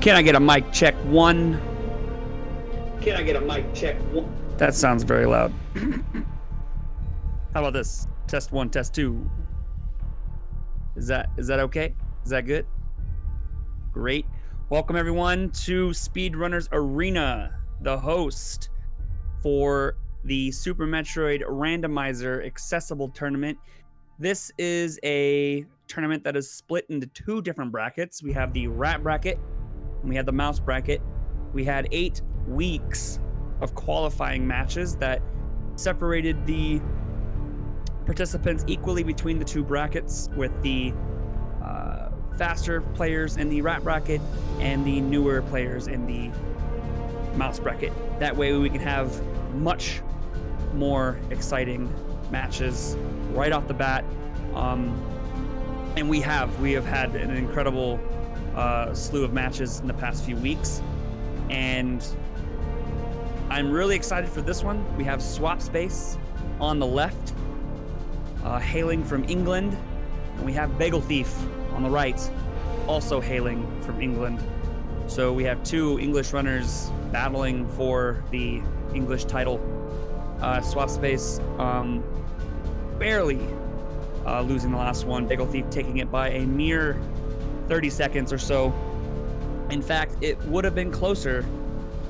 Can I get a mic check one? Can I get a mic check one? That sounds very loud. How about this? Test one, test two. Is that okay? Is that good? Great. Welcome everyone to Speedrunners Arena, the host for the Super Metroid Randomizer Accessible Tournament. This is a tournament that is split into two different brackets. We have the rat bracket and we have the mouse bracket. We had 8 weeks of qualifying matches that separated the participants equally between the two brackets, with the faster players in the rat bracket and the newer players in the mouse bracket. That way we can have much more exciting matches right off the bat. And we have had an incredible slew of matches in the past few weeks, and I'm really excited for this one. We have Swap Space on the left, hailing from England, and we have Bagel Thief on the right, also hailing from England. So we have two English runners battling for the English title. Swap Space barely losing the last one. Bagel Thief taking it by a mere 30 seconds or so. In fact, it would have been closer.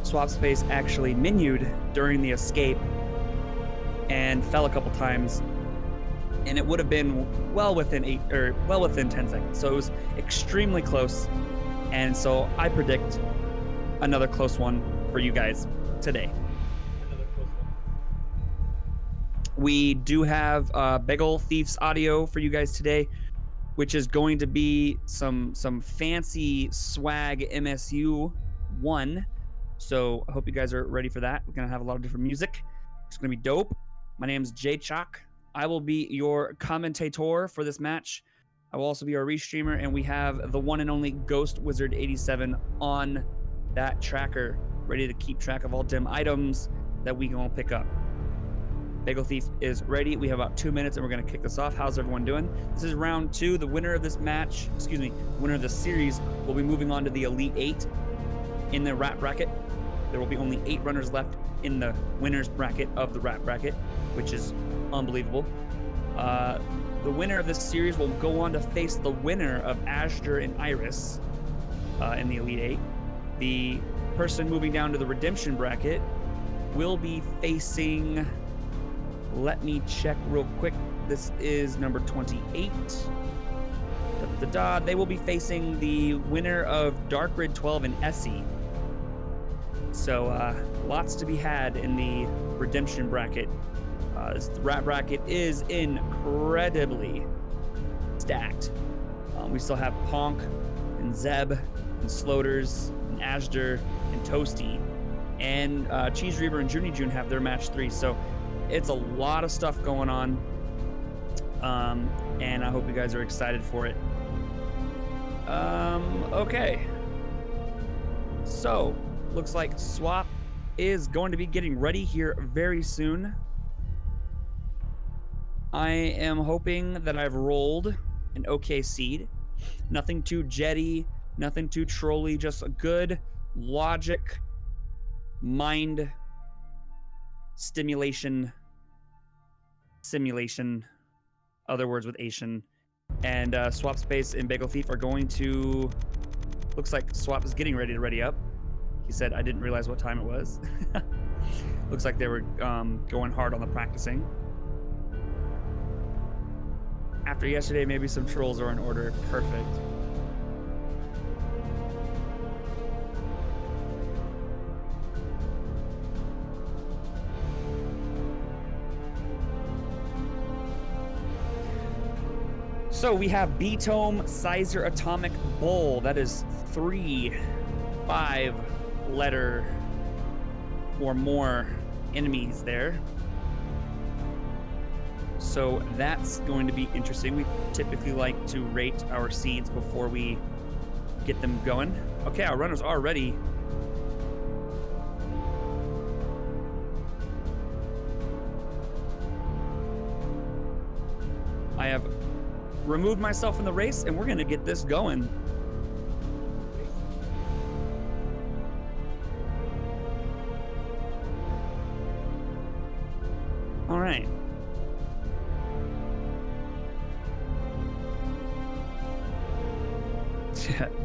Swap Space actually menued during the escape and fell a couple times, and it would have been well within 10 seconds. So it was extremely close, and so I predict another close one for you guys today. We do have Bagel Thief's audio for you guys today, which is going to be some fancy swag MSU 1. So I hope you guys are ready for that. We're gonna have a lot of different music. It's gonna be dope. My name's Jay Chalk. I will be your commentator for this match. I will also be our restreamer, and we have the one and only Ghost Wizard 87 on that tracker, ready to keep track of all dim items that we can pick up. Bagel Thief is ready. We have about 2 minutes and we're going to kick this off. How's everyone doing? This is round 2. The winner of this match, winner of this series, will be moving on to the Elite 8 in the rat bracket. There will be only 8 runners left in the winner's bracket of the rat bracket, which is unbelievable. The winner of this series will go on to face the winner of Ashter and Iris in the Elite 8. The person moving down to the redemption bracket will be facing... Let me check real quick. This is number 28. They will be facing the winner of Dark Grid 12 and Essie. So lots to be had in the redemption bracket. This rat bracket is incredibly stacked. We still have Ponk and Zeb and Sloters and Ashter and Toasty, and Cheese Reaver and Junie June have their match 3. So it's a lot of stuff going on, and I hope you guys are excited for it. Okay. So, looks like Swap is going to be getting ready here very soon. I am hoping that I've rolled an okay seed. Nothing too jetty, nothing too trolly, just a good logic, mind simulation, other words with Asian, and Swap Space and Bagel Thief are going to, looks like Swap is getting ready to ready up. He said, I didn't realize what time it was. Looks like they were going hard on the practicing. After yesterday, maybe some trolls are in order. Perfect. So we have B-Tome Sizer Atomic Bowl. That is 3 5-letter or more enemies there. So that's going to be interesting. We typically like to rate our seeds before we get them going. Okay, our runners are ready. I have removed myself from the race, and we're going to get this going.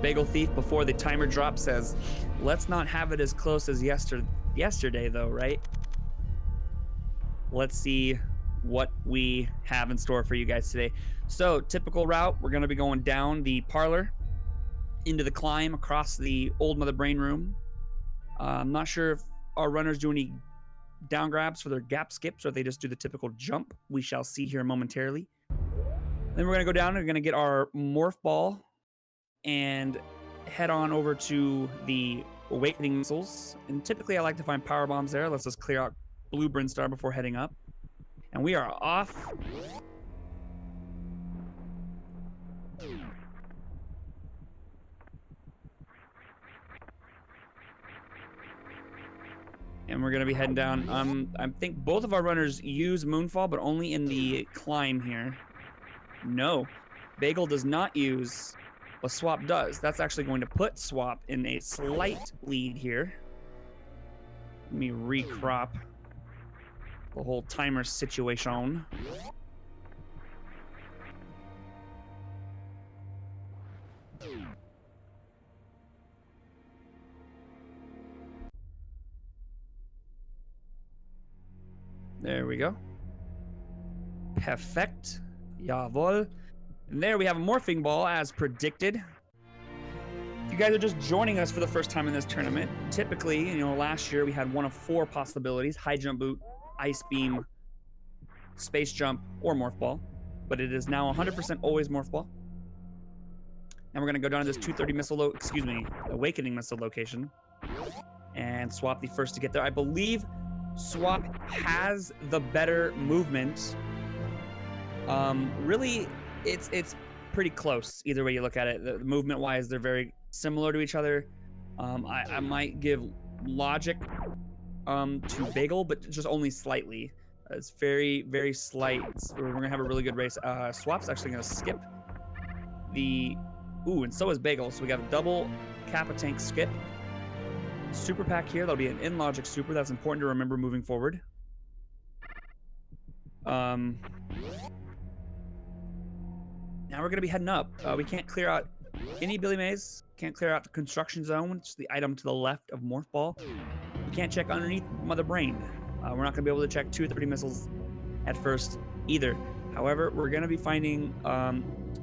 Bagel Thief, before the timer drops, says, let's not have it as close as yesterday, though, right? Let's see what we have in store for you guys today. So, typical route, we're going to be going down the parlor, into the climb, across the old Mother Brain room. I'm not sure if our runners do any down grabs for their gap skips or if they just do the typical jump. We shall see here momentarily. Then we're going to go down and we're going to get our morph ball and head on over to the awakening missiles. And typically I like to find power bombs there. Let's just clear out Blue Brinstar before heading up. And we are off. And we're going to be heading down. I think both of our runners use Moonfall, but only in the climb here. No, Bagel does not use, but Swap does. That's actually going to put Swap in a slight lead here. Let me recrop the whole timer situation. There we go. Perfect. Jawohl. And there we have a morphing ball as predicted. If you guys are just joining us for the first time in this tournament, typically, last year we had one of 4 possibilities: high jump boot, ice beam, space jump, or morph ball. But it is now 100% always morph ball. Now we're going to go down to this 230 missile, awakening missile location and Swap the first to get there. I believe Swap has the better movement. Really, it's pretty close either way you look at it. The movement-wise, they're very similar to each other. I might give logic to Bagel, but just only slightly. It's very, very slight. We're gonna have a really good race. Swap's actually gonna skip the... Ooh, and so is Bagel. So we got a double Kappa tank skip. Super pack here. That'll be an in-logic super. That's important to remember moving forward. Now we're going to be heading up. We can't clear out any Billy Mays. Can't clear out the construction zone, which is the item to the left of Morph Ball. We can't check underneath Mother Brain. We're not going to be able to check 230 missiles at first either. However, we're going to be finding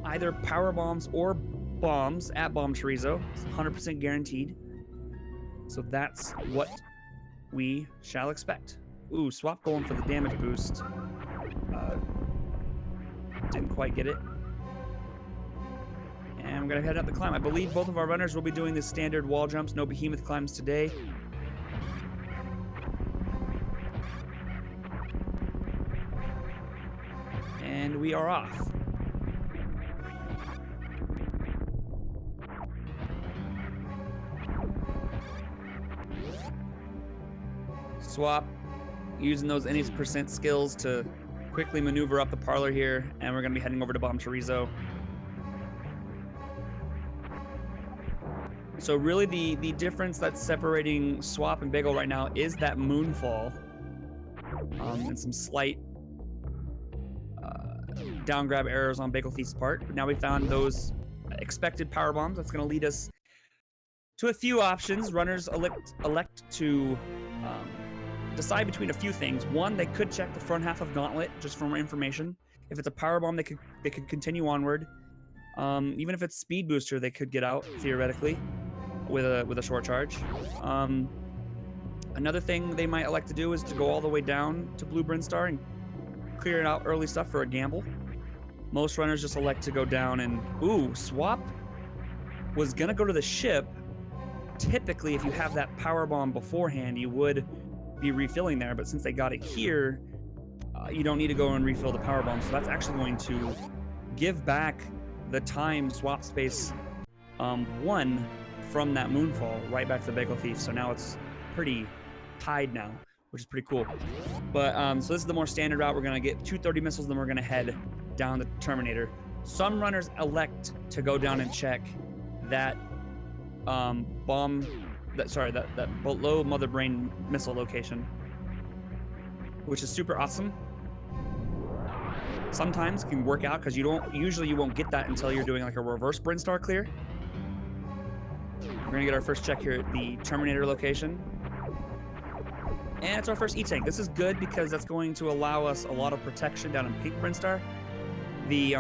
either power bombs or bombs at Bomb Chorizo. It's 100% guaranteed. So that's what we shall expect. Ooh, Swap going for the damage boost. Didn't quite get it. And we're going to head up the climb. I believe both of our runners will be doing the standard wall jumps. No behemoth climbs today. And we are off. Swap using those any percent skills to quickly maneuver up the parlor here, and we're going to be heading over to Bomb Chorizo. So really the difference that's separating Swap and Bagel right now is that Moonfall and some slight down grab errors on Bagel Thief's part. But now we found those expected power bombs. That's going to lead us to a few options. Runners elect to decide between a few things. One, they could check the front half of Gauntlet just for more information. If it's a power bomb, they could continue onward. Even if it's speed booster, they could get out theoretically with a short charge. Another thing they might elect to do is to go all the way down to Blue Brinstar and clear out early stuff for a gamble. Most runners just elect to go down and Swap was gonna go to the ship. Typically, if you have that power bomb beforehand, you would be refilling there, but since they got it here, you don't need to go and refill the power bomb. So that's actually going to give back the time Swap space won from that Moonfall right back to the Bagel Thief. So now it's pretty tied now, which is pretty cool. But so this is the more standard route. We're gonna get 230 missiles, then we're gonna head down the Terminator. Some runners elect to go down and check that that below Mother Brain missile location, which is super awesome. Sometimes it can work out because you won't get that until you're doing like a reverse Brinstar clear. We're gonna get our first check here at the Terminator location. And it's our first E-Tank. This is good because that's going to allow us a lot of protection down in Pink Brinstar. The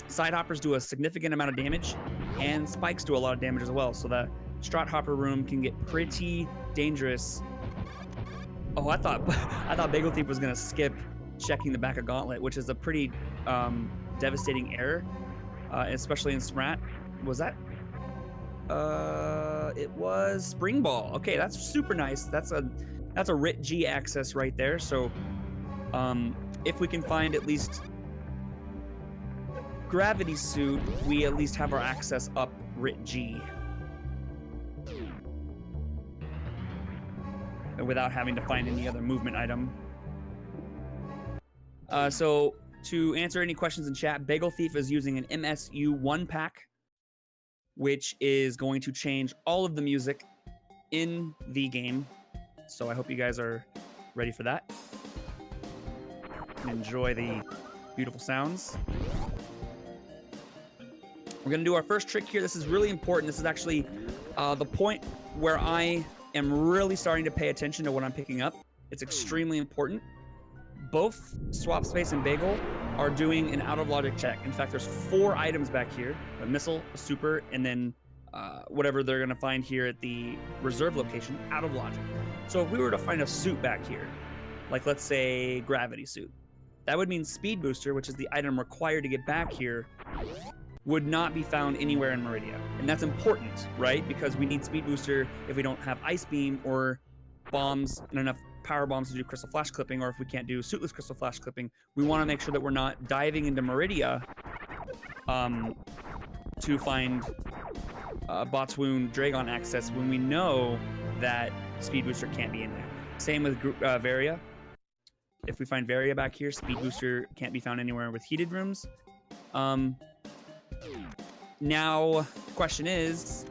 side hoppers do a significant amount of damage, and spikes do a lot of damage as well. So that Strat Hopper room can get pretty dangerous. Oh, I thought Bagel Thief was gonna skip checking the back of Gauntlet, which is a pretty devastating error, especially in SMRAT. Was that? It was Spring Ball. Okay, that's super nice. That's a RIT G access right there. So, if we can find at least Gravity Suit, we at least have our access up RIT G. Without having to find any other movement item. So to answer any questions in chat, Bagel Thief is using an MSU1 pack, which is going to change all of the music in the game. So I hope you guys are ready for that. And enjoy the beautiful sounds. We're gonna do our first trick here. This is really important. This is actually the point where I am really starting to pay attention to what I'm picking up. It's extremely important. Both Swap Space and Bagel are doing an out of logic check. In fact, there's 4 items back here: a missile, a super, and then whatever they're gonna find here at the reserve location, out of logic. So if we were to find a suit back here, like let's say Gravity Suit, that would mean Speed Booster, which is the item required to get back here, would not be found anywhere in Meridia. And that's important, right? Because we need Speed Booster if we don't have Ice Beam or bombs and enough power bombs to do Crystal Flash Clipping, or if we can't do Suitless Crystal Flash Clipping. We want to make sure that we're not diving into Meridia to find Botswoon Dragon access when we know that Speed Booster can't be in there. Same with Varia. If we find Varia back here, Speed Booster can't be found anywhere with heated rooms. Now, the question is,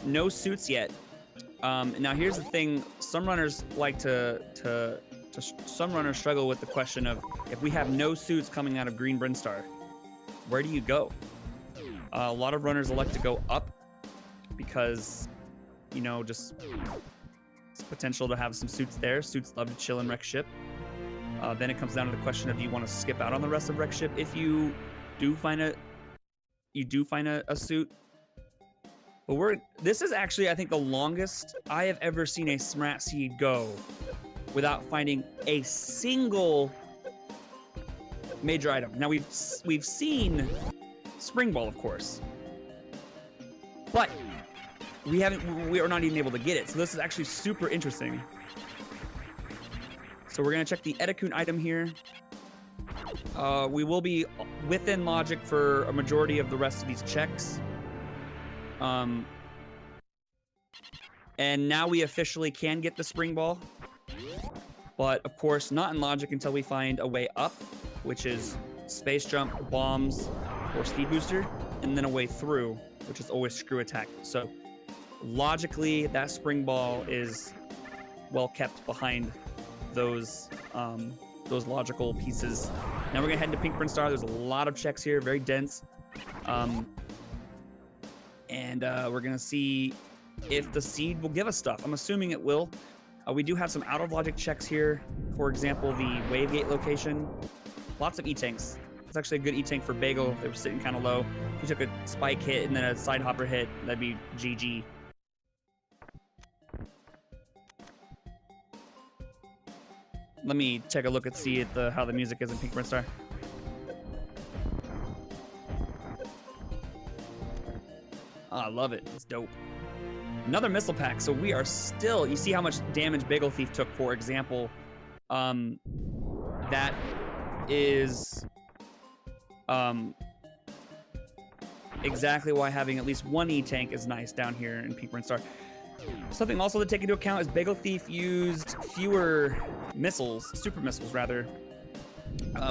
no suits yet. Now here's the thing: some runners some runners struggle with the question of, if we have no suits coming out of Green Brinstar, where do you go? A lot of runners elect to go up because, you know, just it's potential to have some suits there. Suits love to chill and wreck ship. Then it comes down to the question of, do you want to skip out on the rest of wreck ship if you do find a suit? But this is actually, I think, the longest I have ever seen a SMRAT seed go without finding a single major item. Now we've seen Spring Ball, of course, but we are not even able to get it. So this is actually super interesting. So we're gonna check the Edikun item here. We will be within logic for a majority of the rest of these checks. And now we officially can get the Spring Ball, but of course not in logic until we find a way up, which is Space Jump, Bombs, or Speed Booster, and then a way through, which is always Screw Attack. So logically, that Spring Ball is well kept behind those logical pieces. Now we're gonna head into Pink Brinstar. There's a lot of checks here, very dense. And we're gonna see if the seed will give us stuff. I'm assuming it will. We do have some out of logic checks here. For example, the Wave Gate location. Lots of E-Tanks. It's actually a good E-Tank for Bagel. They were sitting kind of low. If you took a spike hit and then a side hopper hit, that'd be GG. Let me take a look and see how the music is in Pink Brinstar. Oh, I love it. It's dope. Another missile pack. So we are still... You see how much damage Bagel Thief took, for example. That is... exactly why having at least one E-Tank is nice down here in Pink Brinstar. Something also to take into account is Bagel Thief used fewer missiles, super missiles rather,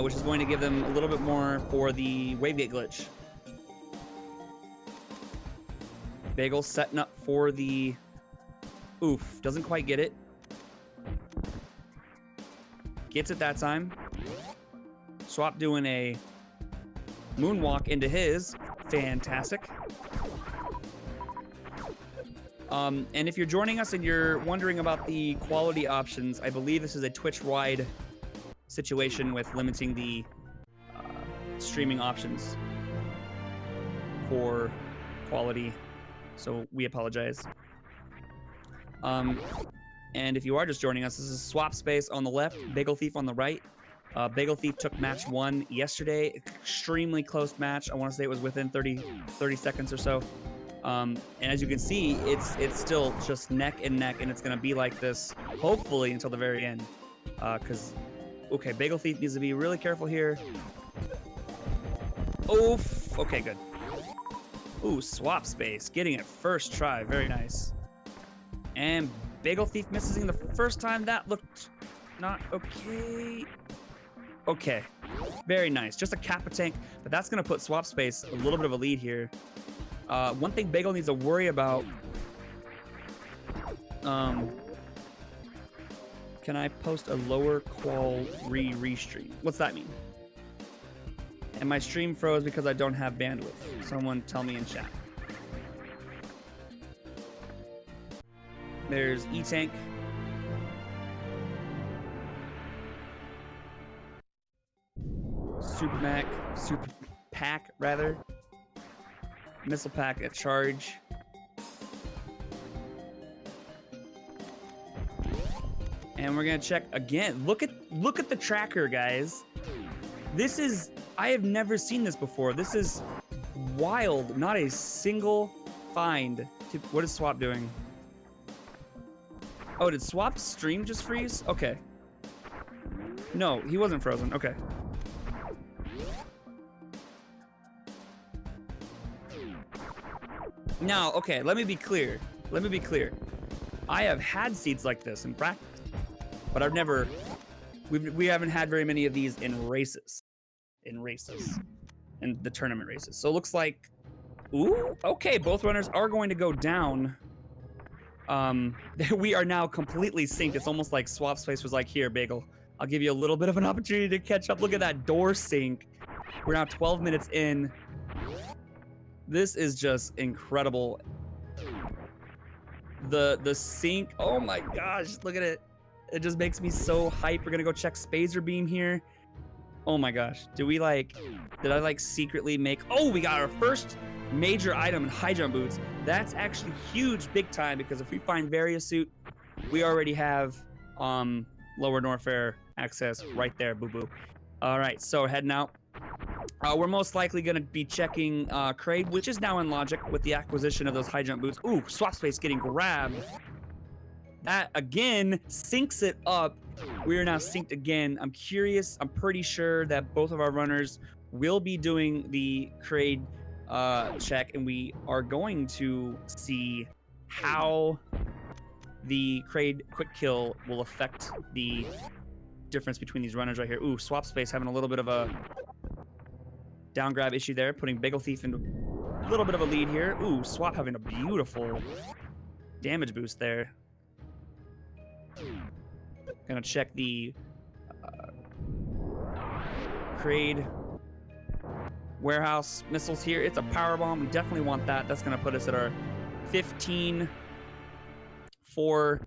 which is going to give them a little bit more for the Wavegate glitch. Bagel setting up for the... Oof, doesn't quite get it. Gets it that time. Swap doing a moonwalk into his. Fantastic. And if you're joining us and you're wondering about the quality options, I believe this is a Twitch-wide situation with limiting the streaming options for quality, so we apologize. And if you are just joining us, this is Swap Space on the left, Bagel Thief on the right. Bagel Thief took match 1 yesterday. Extremely close match. I want to say it was within 30 seconds or so. And as you can see, it's still just neck and neck, and it's going to be like this, hopefully, until the very end. Because, okay, Bagel Thief needs to be really careful here. Oof. Okay, good. Ooh, Swap Space. Getting it first try. Very nice. And Bagel Thief missing the first time. That looked not okay. Okay. Very nice. Just a Kappa tank, but that's going to put Swap Space a little bit of a lead here. One thing Bagel needs to worry about. Can I post a lower qual restream? What's that mean? And my stream froze because I don't have bandwidth. Someone tell me in chat. There's E-Tank. Super Pack, rather. Missile Pack at charge. And we're gonna check again. Look at the tracker, guys. This is, I have never seen this before. This is wild. Not a single find. What is Swap doing? Oh, did Swap's stream just freeze? Okay. No, he wasn't frozen. Okay. Now, okay, let me be clear. I have had seeds like this in practice, but I've never, we haven't had very many of these in races. In the tournament races. So it looks like, ooh, okay, both runners are going to go down. We are now completely synced. It's almost like Swap Space was like, here, Bagel, I'll give you a little bit of an opportunity to catch up. Look at that door sync. We're now 12 minutes in. This is just incredible. The sync, oh my gosh, look at it. It just makes me so hype. We're gonna go check Spazer Beam here. Oh my gosh, did I like secretly make, oh, we got our first major item in high jump boots. That's actually huge, big time, because if we find Variasuit, we already have Lower Norfair access right there, boo-boo. All right, so heading out. We're most likely going to be checking Kraid, which is now in logic with the acquisition of those high jump boots. Ooh, Swap Space getting grabbed. That, again, syncs it up. We are now synced again. I'm curious. I'm pretty sure that both of our runners will be doing the Kraid check, and we are going to see how the Kraid quick kill will affect the difference between these runners right here. Ooh, Swap Space having a little bit of a down grab issue there, putting Bagel Thief into a little bit of a lead here. Ooh, Swap having a beautiful damage boost there. Gonna check the Kraid warehouse missiles here. It's a power bomb. We definitely want that. That's gonna put us at our 15 for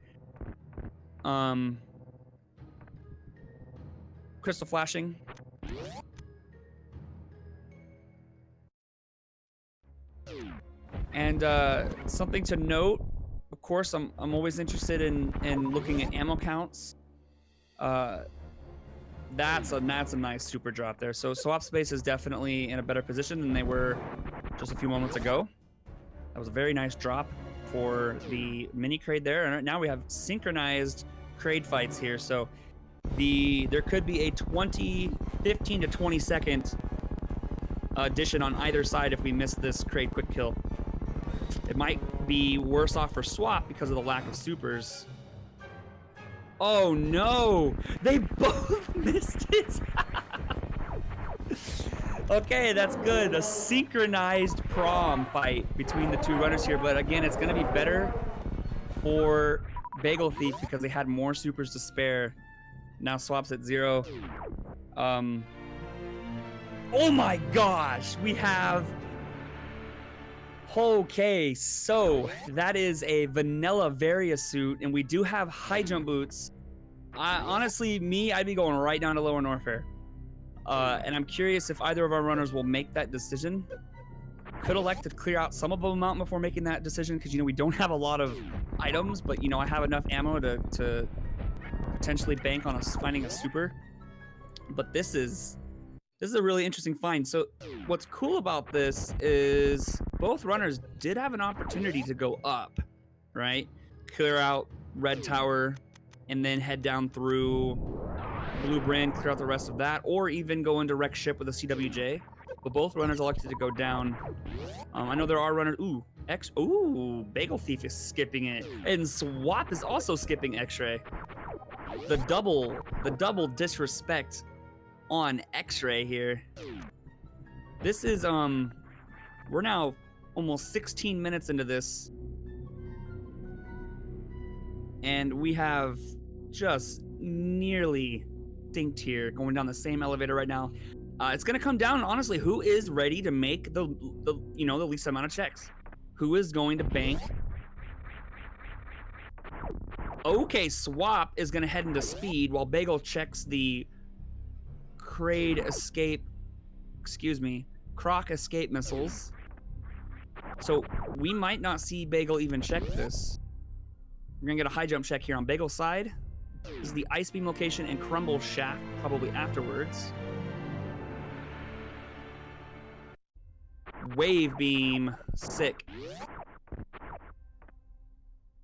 crystal flashing. And something to note, of course, I'm always interested in looking at ammo counts. That's a nice super drop there. So Swap Space is definitely in a better position than they were just a few moments ago. That was a very nice drop for the mini Kraid there. And now we have synchronized Kraid fights here. So there could be a 15 to 20 second addition on either side if we miss this Kraid quick kill. It might be worse off for Swap because of the lack of supers. Oh no! They both missed it! Okay, that's good. A synchronized prom fight between the two runners here, but again, it's gonna be better for Bagel Thief because they had more supers to spare. Now Swap's at 0. Oh my gosh! We have Okay, so that is a vanilla Varia suit, and we do have high jump boots. Honestly, I'd be going right down to Lower Norfair. And I'm curious if either of our runners will make that decision. Could elect to clear out some of them out before making that decision, because, we don't have a lot of items, but, I have enough ammo to potentially bank on us finding a super. But this is a really interesting find. So what's cool about this is both runners did have an opportunity to go up, right? Clear out Red Tower and then head down through Blue Brand, clear out the rest of that, or even go into Wreck Ship with a CWJ. But both runners elected to go down. I know there are runners. Bagel Thief is skipping it. And Swap is also skipping X-Ray. The double disrespect on X-Ray here. This is we're now almost 16 minutes into this, and we have just nearly dinked here, going down the same elevator right now. It's gonna come down, honestly, who is ready to make the least amount of checks? Who is going to bank? Okay, Swap is gonna head into speed while Bagel checks the Croc escape missiles. So we might not see Bagel even check this. We're gonna get a high jump check here on Bagel's side. This is the ice beam location and crumble shaft, probably afterwards. Wave beam, sick.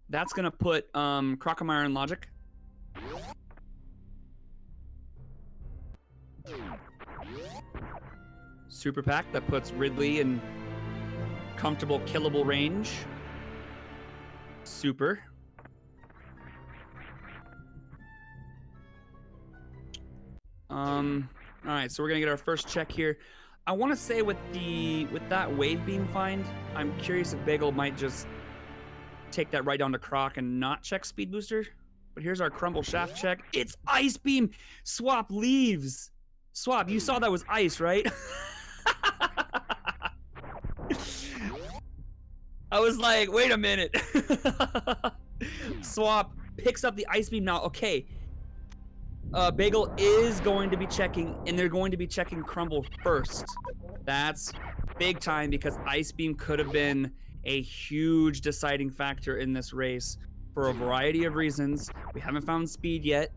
That's gonna put Crocomire in logic. Super pack that puts Ridley in comfortable killable range. Super. All right, so we're gonna get our first check here. I want to say with that wave beam find, I'm curious if Bagel might just take that right down to Croc and not check speed booster. But here's our crumble shaft check. It's ice beam. Swap leaves. Swap, you saw that was ice, right? I was like, wait a minute. Swap picks up the ice beam now. Okay. Bagel is going to be checking, and they're going to be checking crumble first. That's big time, because ice beam could have been a huge deciding factor in this race for a variety of reasons. We haven't found speed yet.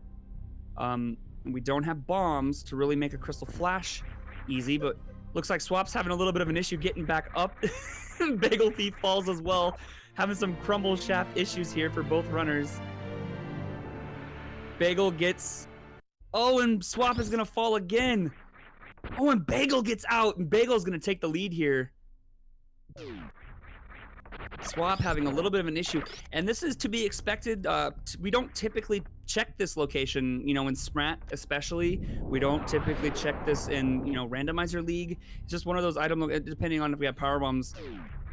We don't have bombs to really make a crystal flash easy, but looks like Swap's having a little bit of an issue getting back up. Bagel Thief falls as well, having some crumble shaft issues here for both runners. Bagel gets... Oh, and Swap is gonna fall again. Oh, and Bagel gets out, and Bagel's gonna take the lead here. Swap having a little bit of an issue, and this is to be expected. We don't typically check this location, in SMRAT especially. We don't typically check this in, randomizer league. It's just one of those items, depending on if we have power bombs,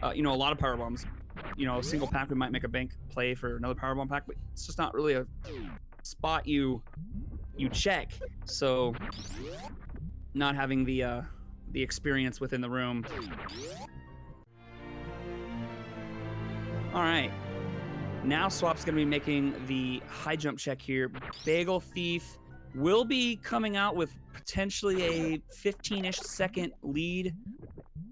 a lot of power bombs. A single pack, we might make a bank play for another power bomb pack, but it's just not really a spot you check. So not having the experience within the room. All right, now Swap's gonna be making the high jump check here. Bagel Thief will be coming out with potentially a 15-ish second lead,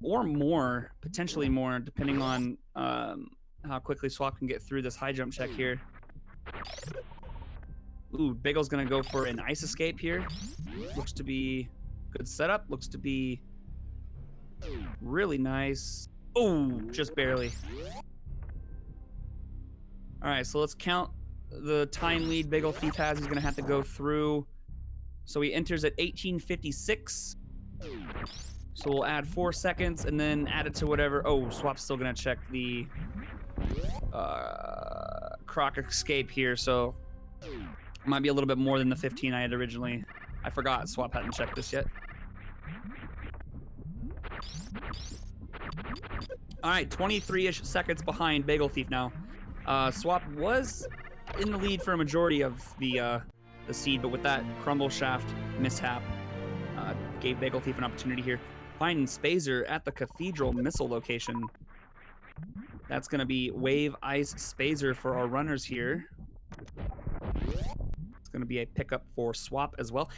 or more, potentially more, depending on how quickly Swap can get through this high jump check here. Ooh, Bagel's gonna go for an ice escape here. Looks to be good setup. Looks to be really nice. Oh, just barely. All right, so let's count the time lead Bagel Thief has. He's gonna have to go through. So he enters at 18:56. So we'll add 4 seconds and then add it to whatever. Oh, Swap's still gonna check the Croc escape here, so might be a little bit more than the 15 I had originally. I forgot Swap hadn't checked this yet. All right, 23-ish seconds behind Bagel Thief now. Swap was in the lead for a majority of the seed, but with that crumble shaft mishap, gave Bagel Thief an opportunity here. Finding Spazer at the Cathedral missile location. That's going to be Wave, Ice, Spazer for our runners here. It's going to be a pickup for Swap as well.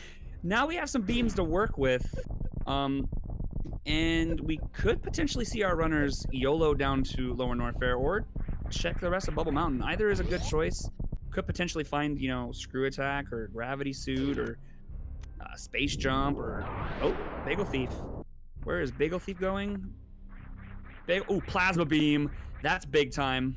Now we have some beams to work with. And we could potentially see our runners YOLO down to Lower Norfair or check the rest of Bubble Mountain. Either is a good choice. Could potentially find, you know, Screw Attack or Gravity Suit or Space Jump or... Oh, Bagel Thief. Where is Bagel Thief going? Oh, Plasma Beam. That's big time.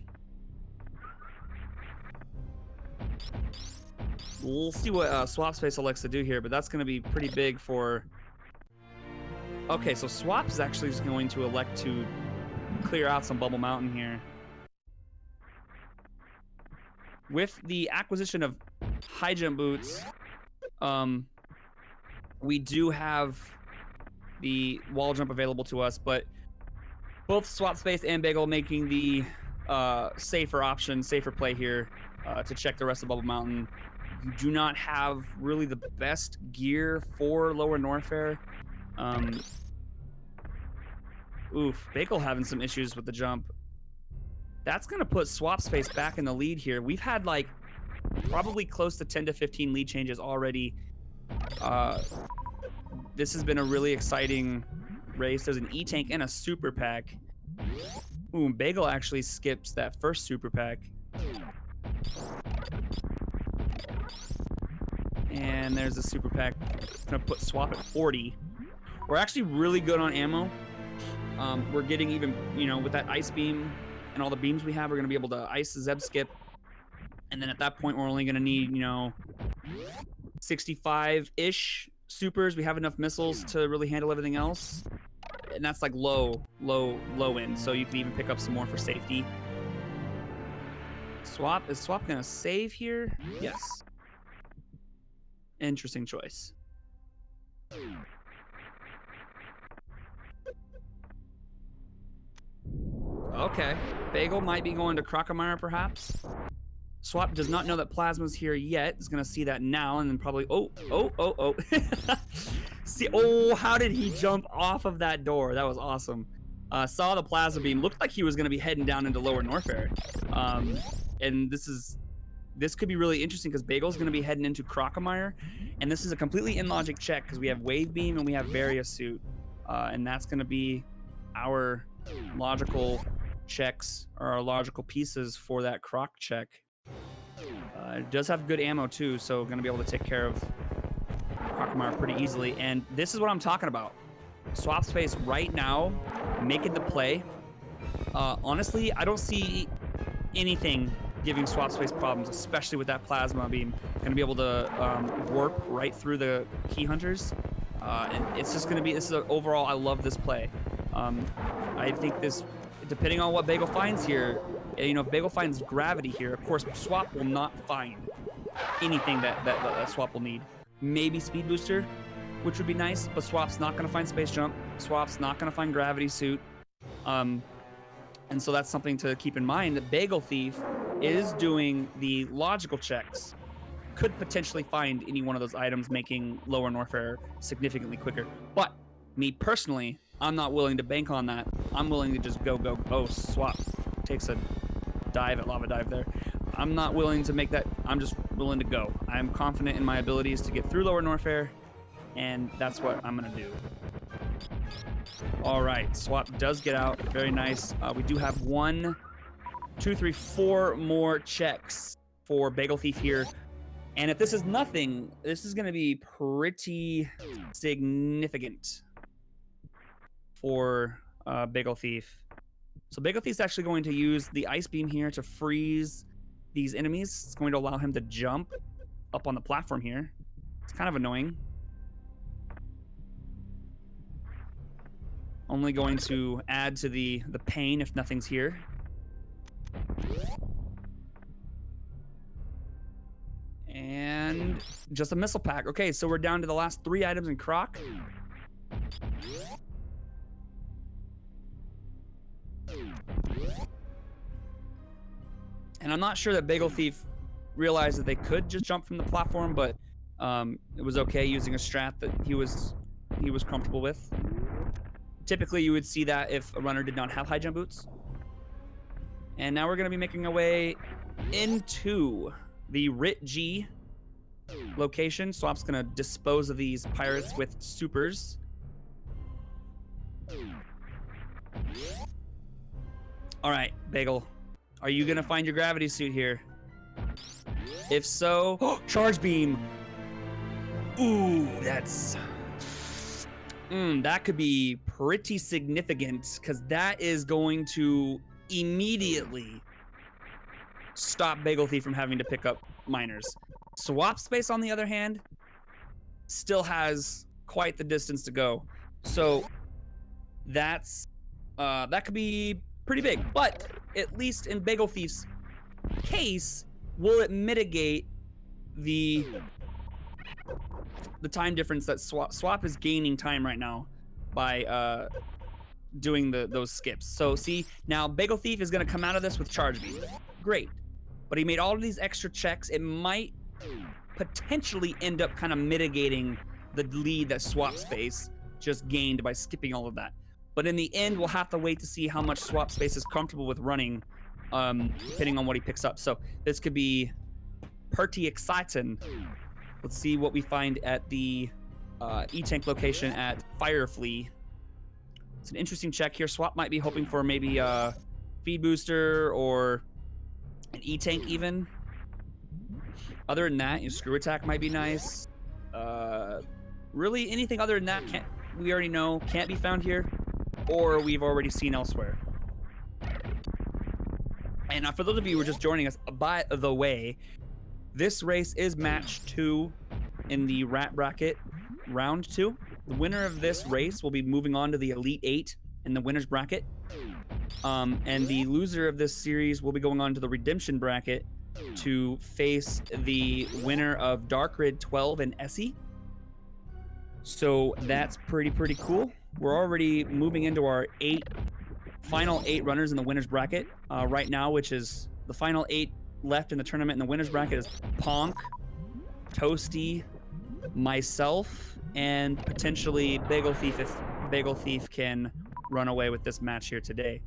We'll see what Swap Space elects to do here, but that's going to be pretty big for... Okay, so Swap is actually just going to elect to clear out some Bubble Mountain here. With the acquisition of High Jump Boots, we do have the wall jump available to us, but both Swap Space and Bagel making the safer option, safer play here to check the rest of Bubble Mountain. You do not have really the best gear for Lower Norfair. Oof, Bagel having some issues with the jump. That's going to put Swap Space back in the lead here. We've had like probably close to 10 to 15 lead changes already. This has been a really exciting race. There's an E-Tank and a Super Pack. Ooh, Bagel actually skips that first Super Pack. And there's a Super Pack. Gonna put Swap at 40. We're actually really good on ammo. We're getting even, you know, with that Ice Beam and all the beams we have, we're gonna be able to ice the Zeb Skip. And then at that point, we're only gonna need, you know, 65-ish supers. We have enough missiles to really handle everything else. And that's like low end. So you can even pick up some more for safety. Swap, is Swap gonna save here? Yes. Interesting choice. Okay, Bagel might be going to Crocomire perhaps. Swap does not know that Plasma's here yet. He's gonna see that now and then probably, oh. See, oh, how did he jump off of that door? That was awesome. Saw the Plasma Beam, looked like he was gonna be heading down into Lower Norfair. And this could be really interesting because Bagel's gonna be heading into Crocomire. And this is a completely in-logic check because we have Wave Beam and we have Various Suit. And that's gonna be our logical checks or our logical pieces for that Croc check. It does have good ammo too, so gonna be able to take care of Crocomire pretty easily. And this is what I'm talking about. Swap Space right now, making the play. Honestly, I don't see anything giving Swap Space problems, especially with that Plasma Beam. Gonna be able to warp right through the Key Hunters. And it's just gonna be, this is an overall, I love this play. I think this, depending on what Bagel finds here, you know, if Bagel finds Gravity here, of course, Swap will not find anything that Swap will need. Maybe Speed Booster, which would be nice, but Swap's not going to find Space Jump. Swap's not going to find Gravity Suit. And so that's something to keep in mind, that Bagel Thief is doing the logical checks. Could potentially find any one of those items, making Lower Norfair significantly quicker. But me personally, I'm not willing to bank on that. I'm willing to just go. Oh, Swap takes a dive at Lava Dive there. I'm not willing to make that. I'm just willing to go. I'm confident in my abilities to get through Lower Norfair, and that's what I'm gonna do. All right, Swap does get out. Very nice. We do have 1, 2, 3, 4 more checks for Bagel Thief here. And if this is nothing, this is gonna be pretty significant for Bagel Thief. So Bagel Thief's actually going to use the Ice Beam here to freeze these enemies. It's going to allow him to jump up on the platform here. It's kind of annoying. Only going to add to the pain if nothing's here. And just a missile pack. Okay, so we're down to the last 3 items in Croc. And I'm not sure that Bagel Thief realized that they could just jump from the platform, but it was okay using a strat that he was comfortable with. Typically, you would see that if a runner did not have high jump boots. And now we're going to be making our way into the Rit G location. Swap's going to dispose of these pirates with supers. All right, Bagel. Are you going to find your gravity suit here? If so, charge beam. Ooh, that's... that could be pretty significant, because that is going to immediately stop Bagel Thief from having to pick up miners. Swap Space, on the other hand, still has quite the distance to go. So that's that could be pretty big. But at least in Bagel Thief's case, will it mitigate the time difference that Swap is gaining time right now by doing those skips. So see, now Bagel Thief is going to come out of this with charge beam. Great. But he made all of these extra checks. It might potentially end up kind of mitigating the lead that Swap Space just gained by skipping all of that. But in the end, we'll have to wait to see how much Swap Space is comfortable with running, depending on what he picks up. So this could be pretty exciting. Let's see what we find at the E-Tank location at Fireflea. It's an interesting check here. Swap might be hoping for maybe a feed booster or an E-Tank even. Other than that, Screw Attack might be nice. Really, anything other than that we already know can't be found here, or we've already seen elsewhere. And for those of you who are just joining us, by the way, this race is match 2 in the Rat Bracket round 2. The winner of this race will be moving on to the Elite 8 in the winner's bracket. And the loser of this series will be going on to the Redemption bracket to face the winner of Dark Rid 12 and Essie. So that's pretty cool. We're already moving into our final 8 runners in the winner's bracket right now, which is the final 8 left in the tournament in the winner's bracket is Ponk, Toasty, myself, and potentially Bagel Thief if Bagel Thief can run away with this match here today.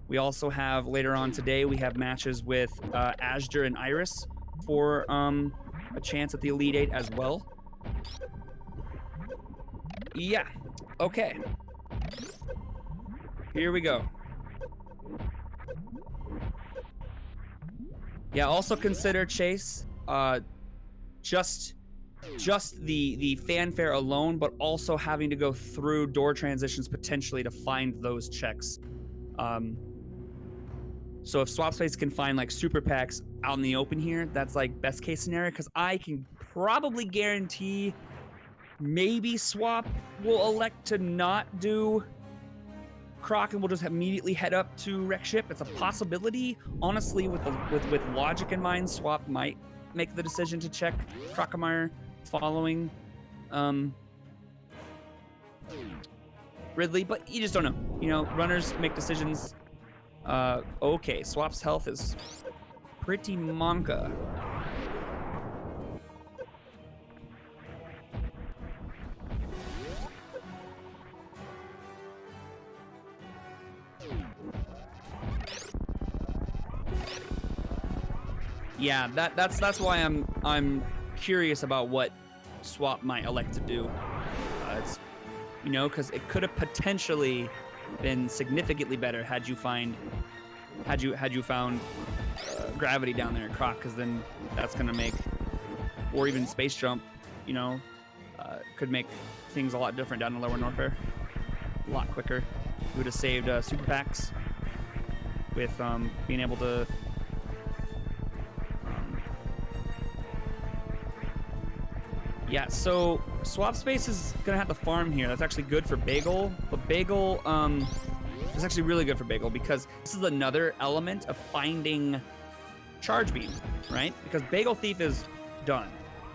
We also have, later on today, we have matches with Ashdar and Iris for a chance at the Elite 8 as well. Yeah, okay. Here we go. Yeah, also consider, Chase, just the fanfare alone, but also having to go through door transitions potentially to find those checks. So if Swap Space can find like super packs out in the open here, that's like best case scenario, because I can probably guarantee maybe Swap will elect to not do Croc and we'll just immediately head up to Wreck Ship. It's a possibility. Honestly, with logic in mind, Swap might make the decision to check Crocomire following Ridley, but you just don't know. You know, runners make decisions. Okay, Swap's health is pretty monka. Yeah, that's why I'm curious about what Swap might elect to do. It's, you know, because it could have potentially been significantly better had you found gravity down there at Croc, because then that's gonna make, or even space jump, you know, could make things a lot different down in Lower Norfair, a lot quicker. We would have saved super packs with being able to yeah, so Swap Space is gonna have to farm here. That's actually good for Bagel, but Bagel is actually really good for Bagel because this is another element of finding Charge Beam, right? Because Bagel Thief is done.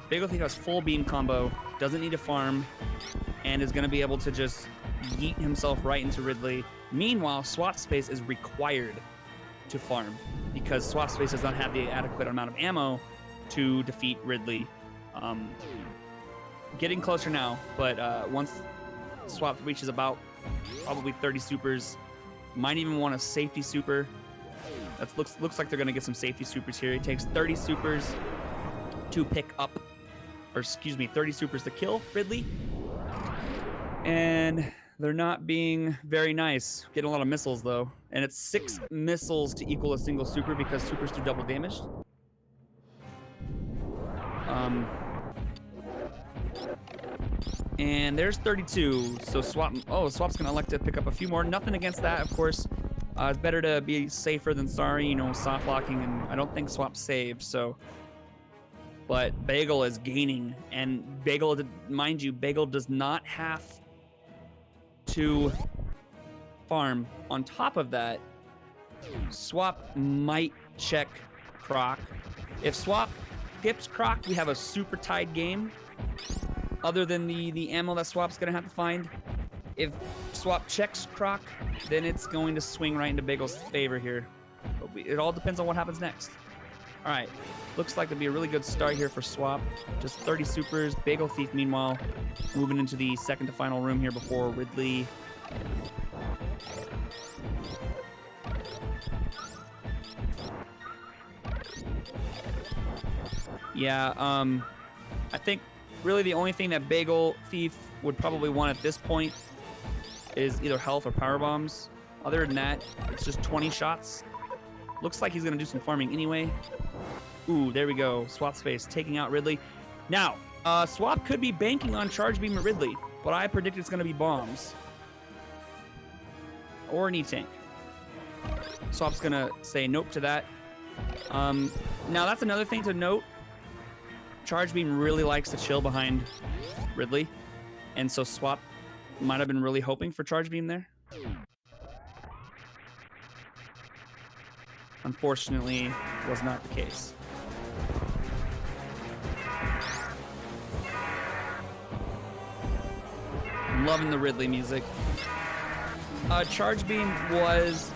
Bagel Thief has full beam combo, doesn't need to farm, and is gonna be able to just yeet himself right into Ridley. Meanwhile, Swap Space is required to farm because Swap Space does not have the adequate amount of ammo to defeat Ridley. Getting closer now, but once Swap reaches about probably 30 supers, might even want a safety super That looks like they're gonna get some safety supers here. It takes 30 supers to pick up, or excuse me, 30 supers to kill Ridley. And they're not being very nice. Getting a lot of missiles though. And it's 6 missiles to equal a single super because supers do double damage. And there's 32. So Swap's gonna elect to pick up a few more. Nothing against that, of course. It's better to be safer than sorry, you know, soft locking, and I don't think Swap saved, so. But Bagel is gaining, and Bagel, mind you, Bagel does not have to farm. On top of that, Swap might check Croc. If Swap skips Croc, we have a super tied game. Other than the ammo that Swap's gonna have to find. If Swap checks Croc, then it's going to swing right into Bagel's favor here. But it all depends on what happens next. All right, looks like it'll be a really good start here for Swap. Just 30 supers. Bagel Thief, meanwhile, moving into the second to final room here before Ridley. Yeah, I think really the only thing that Bagel Thief would probably want at this point is either health or power bombs. Other than that, it's just 20 shots. Looks like he's gonna do some farming anyway. Ooh, there we go. Swap space taking out Ridley. Now, Swap could be banking on Charge Beam at Ridley, but I predict it's gonna be bombs. Or an E-Tank. Swap's gonna say nope to that. Now that's another thing to note. Charge Beam really likes to chill behind Ridley, and so Swap might have been really hoping for Charge Beam there. Unfortunately, was not the case. I'm loving the Ridley music. Charge Beam was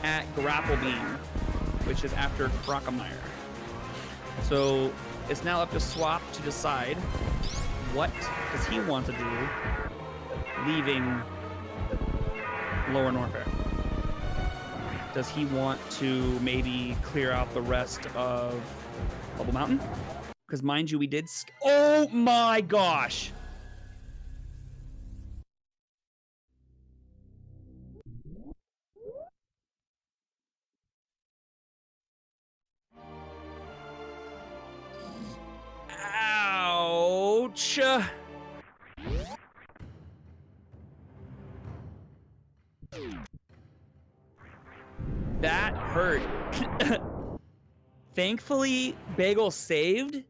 at Grapple Beam, which is after Crocomire. So it's now up to Swap to decide what does he want to do leaving Lower Norfair. Does he want to maybe clear out the rest of Bubble Mountain? Because mind you, we did... Oh my gosh! Ouch! That hurt. Thankfully, Bagel saved.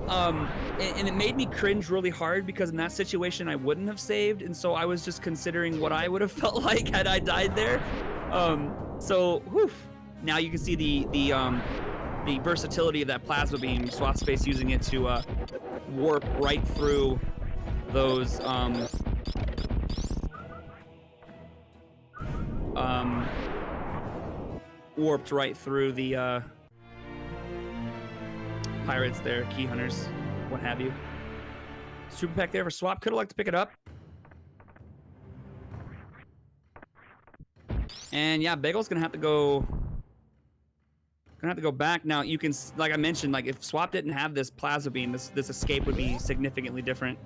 And it made me cringe really hard because in that situation I wouldn't have saved, and so I was just considering what I would have felt like had I died there. So, whew. Now you can see the versatility of that plasma beam. Swap space using it to warp right through those warped right through the pirates there, key hunters, what have you. Super pack there for Swap. Could have liked to pick it up. And yeah, Bagel's gonna have to go back. Now you can, like I mentioned, like if Swap didn't have this plasma beam, this escape would be significantly different.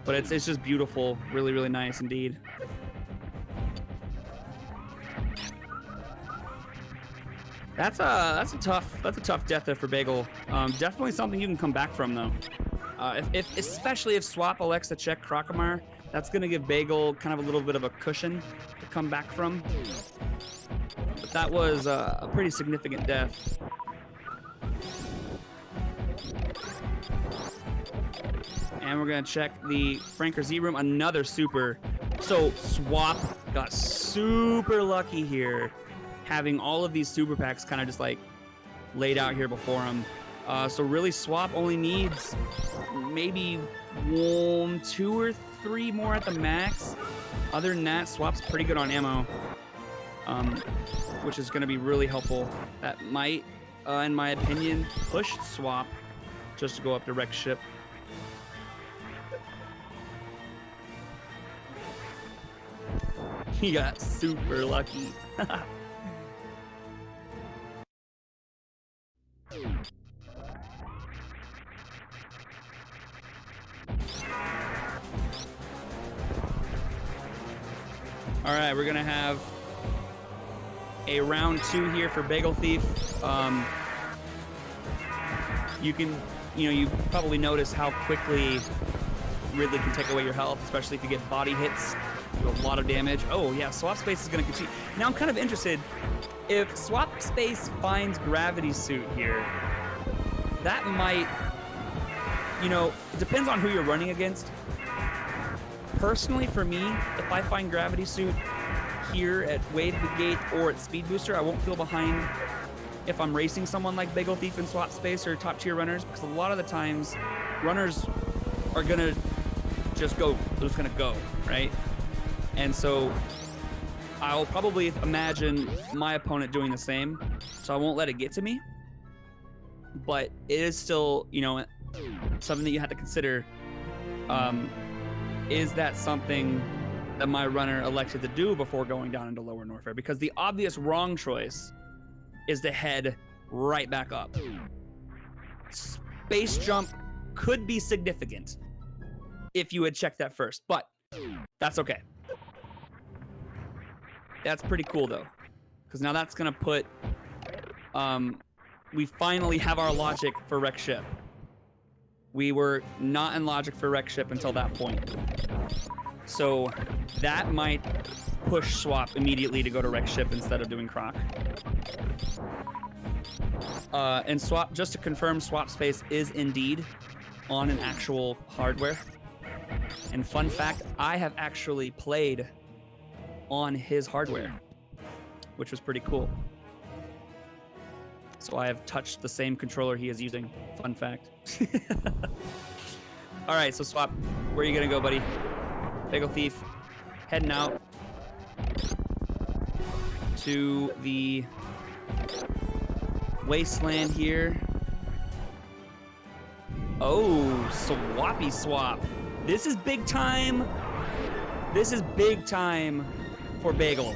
But it's just beautiful, really, really nice indeed. That's a tough death there for Bagel. Definitely something you can come back from though. Especially if Swap elects to check Crocomire, that's gonna give Bagel kind of a little bit of a cushion to come back from. But that was a pretty significant death. And we're gonna check the Franker Z room, another super. So Swap got super lucky here, having all of these super packs kind of just like laid out here before him. So really Swap only needs maybe 1, 2, or 3 more at the max. Other than that, Swap's pretty good on ammo, which is going to be really helpful. That might, in my opinion, push Swap just to go up to wreck ship. He got super lucky. All right, we're gonna have a round 2 here for Bagel Thief. You probably notice how quickly Ridley can take away your health, especially if you get body hits. Do a lot of damage. Oh yeah, Swap Space is gonna continue. Now I'm kind of interested if Swap Space finds Gravity Suit here. That might, it depends on who you're running against. Personally, for me, if I find Gravity Suit here at Wave the Gate or at Speed Booster, I won't feel behind if I'm racing someone like Bagel Thief and Swap Space or top tier runners, because a lot of the times runners are gonna just go, they're just gonna go, right? And so I'll probably imagine my opponent doing the same, so I won't let it get to me. But it is still, something that you have to consider. Is that something that my runner elected to do before going down into Lower Norfair? Because the obvious wrong choice is to head right back up. Space jump could be significant if you had checked that first, but that's okay. That's pretty cool though, because now that's gonna put, we finally have our logic for Wreck Ship. We were not in logic for Wreck Ship until that point. So that might push Swap immediately to go to Wreck Ship instead of doing Croc. And Swap, just to confirm, Swap Space is indeed on an actual hardware. And fun fact, I have actually played on his hardware, which was pretty cool. So I have touched the same controller he is using. Fun fact. All right, so Swap, where are you gonna go, buddy? Bagel Thief, heading out to the wasteland here. Oh, Swappy Swap. This is big time. This is big time for Bagel.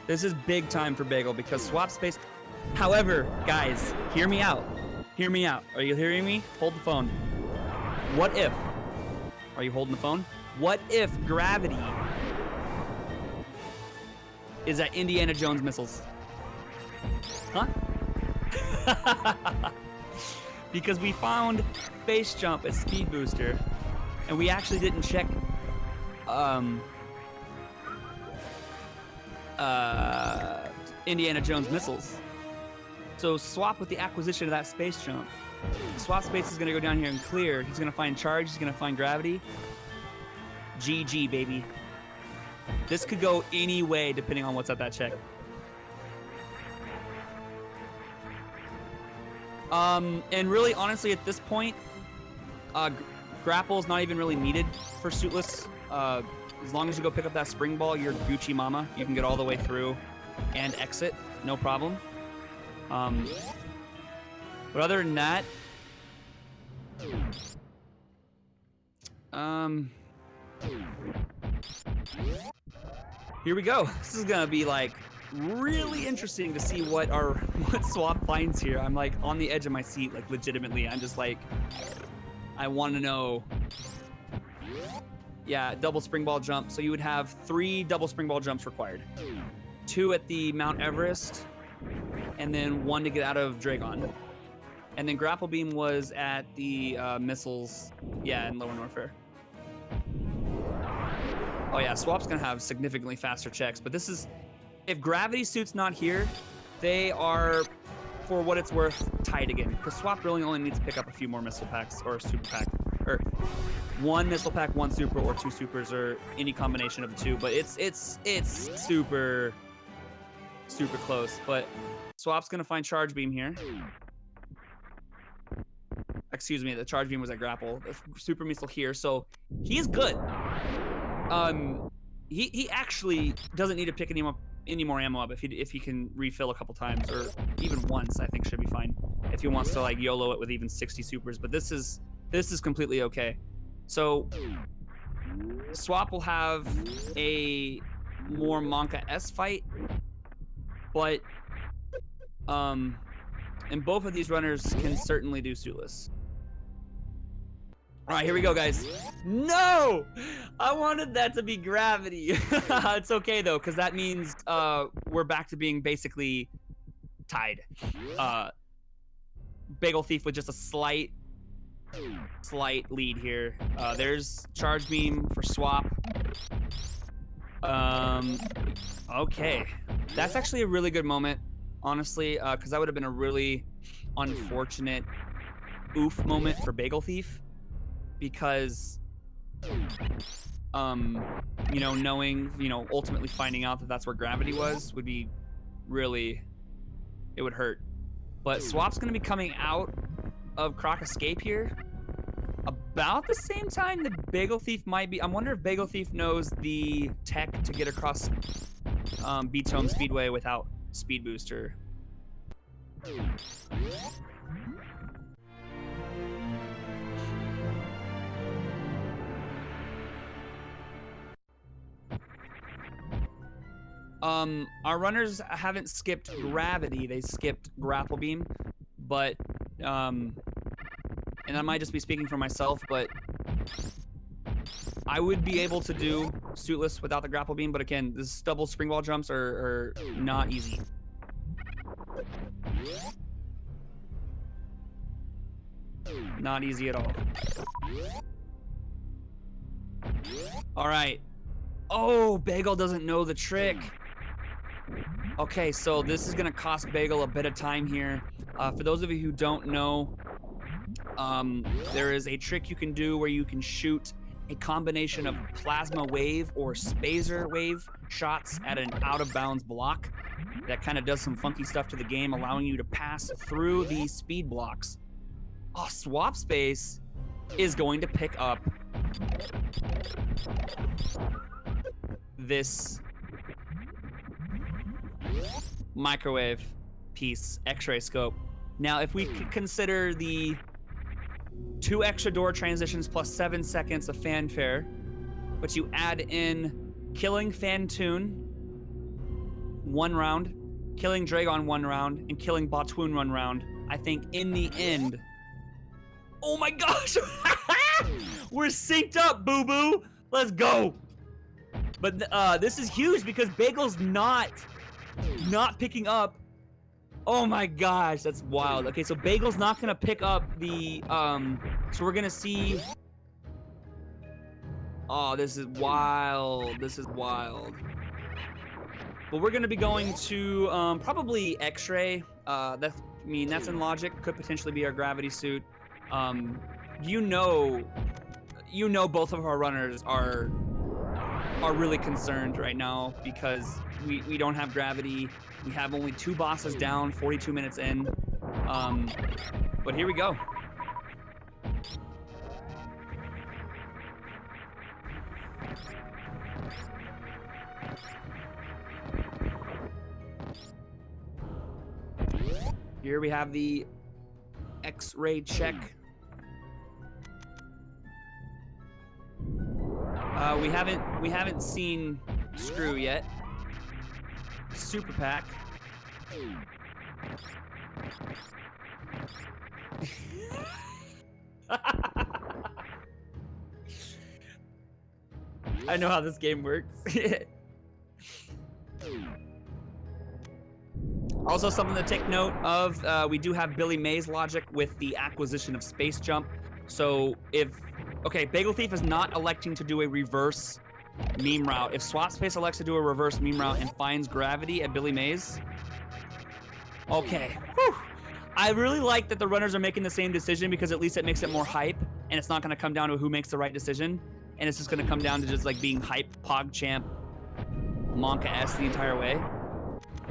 This is big time for Bagel because Swap Space. However, guys, hear me out. Hear me out. Are you hearing me? Hold the phone. What if? Are you holding the phone? What if Gravity is at Indiana Jones missiles? Huh? Because we found Space Jump at Speed Booster, and we actually didn't check Indiana Jones missiles. So Swap with the acquisition of that Space Jump. Swap Space is gonna go down here and clear. He's gonna find Charge, he's gonna find Gravity. GG, baby. This could go any way depending on what's at that check. And really, honestly, at this point, grapple is not even really needed for Suitless. As long as you go pick up that spring ball, you're Gucci mama. You can get all the way through and exit, no problem. But other than that, here we go. This is gonna be like really interesting to see what Swap finds here. I'm like on the edge of my seat, like legitimately. I'm just like, I want to know. Yeah, double spring ball jump. So you would have 3 double spring ball jumps required. 2 at the Mount Everest, and then 1 to get out of Dragon. And then grapple beam was at the missiles, yeah, in Lower Norfair. Oh yeah, Swap's gonna have significantly faster checks, but this is, if Gravity Suit's not here, they are, for what it's worth, tied again. Because Swap really only needs to pick up a few more missile packs or a super pack, or 1 missile pack, 1 super, or 2 supers, or any combination of the 2. But it's super close. But Swap's gonna find Charge Beam here. Excuse me, the Charge Beam was at grapple. The super missile here, so he's good. He actually doesn't need to pick any more ammo up if he can refill a couple times, or even once. I think should be fine if he wants to like YOLO it with even 60 supers. But this is completely okay. So Swap will have a more Monka S fight, but and both of these runners can certainly do Suitless. All right, here we go, guys. No! I wanted that to be gravity. It's okay, though, because that means we're back to being basically tied. Bagel Thief with just a slight lead here. There's Charge Beam for swap. Okay. That's actually a really good moment, honestly, because that would have been a really unfortunate oof moment for Bagel Thief. Because, you know, knowing, you know, ultimately finding out that that's where gravity was would be really, it would hurt. But Swap's going to be coming out of Croc Escape here about the same time that Bagel Thief might be. I wonder if Bagel Thief knows the tech to get across Beats Home Speedway without Speed Booster. Our runners haven't skipped gravity, they skipped grapple beam, but, and I might just be speaking for myself, but I would be able to do suitless without the grapple beam, but again, this double springwall jumps are not easy. Not easy at all. All right. Oh, Bagel doesn't know the trick. Okay, so this is gonna cost Bagel a bit of time here. For those of you who don't know, there is a trick you can do where you can shoot a combination of plasma wave or spazer wave shots at an out of bounds block that kind of does some funky stuff to the game, allowing you to pass through these speed blocks. Oh, Swap Space is going to pick up this microwave piece, X-ray scope. Now, if we consider the 2 extra door transitions plus 7 seconds of fanfare, but you add in killing Fantoon 1 round, killing Dragon 1 round, and killing Batoon 1 round, I think in the end, oh my gosh, we're synced up, boo-boo. Let's go. But this is huge because Bagel's not picking up. Oh my gosh, that's wild. Okay, so Bagel's not gonna pick up the, so we're gonna see. Oh, this is wild. This is wild. But we're gonna be going to probably X-ray. That's, I mean, that's in logic. Could potentially be our gravity suit. You know, both of our runners are really concerned right now because we don't have gravity. We have only 2 bosses down, 42 minutes in. But here we go. Here we have the X-ray check. We haven't seen Screw yet. Super Pack. I know how this game works. Also, something to take note of, we do have Billy Mays logic with the acquisition of Space Jump. So if, okay, Bagel Thief is not electing to do a reverse meme route. If Swap Space elects to do a reverse meme route and finds gravity at Billy Mays, okay. Whew. I really like that the runners are making the same decision because at least it makes it more hype, and it's not going to come down to who makes the right decision, and it's just going to come down to just like being hype, PogChamp, Monka-S the entire way.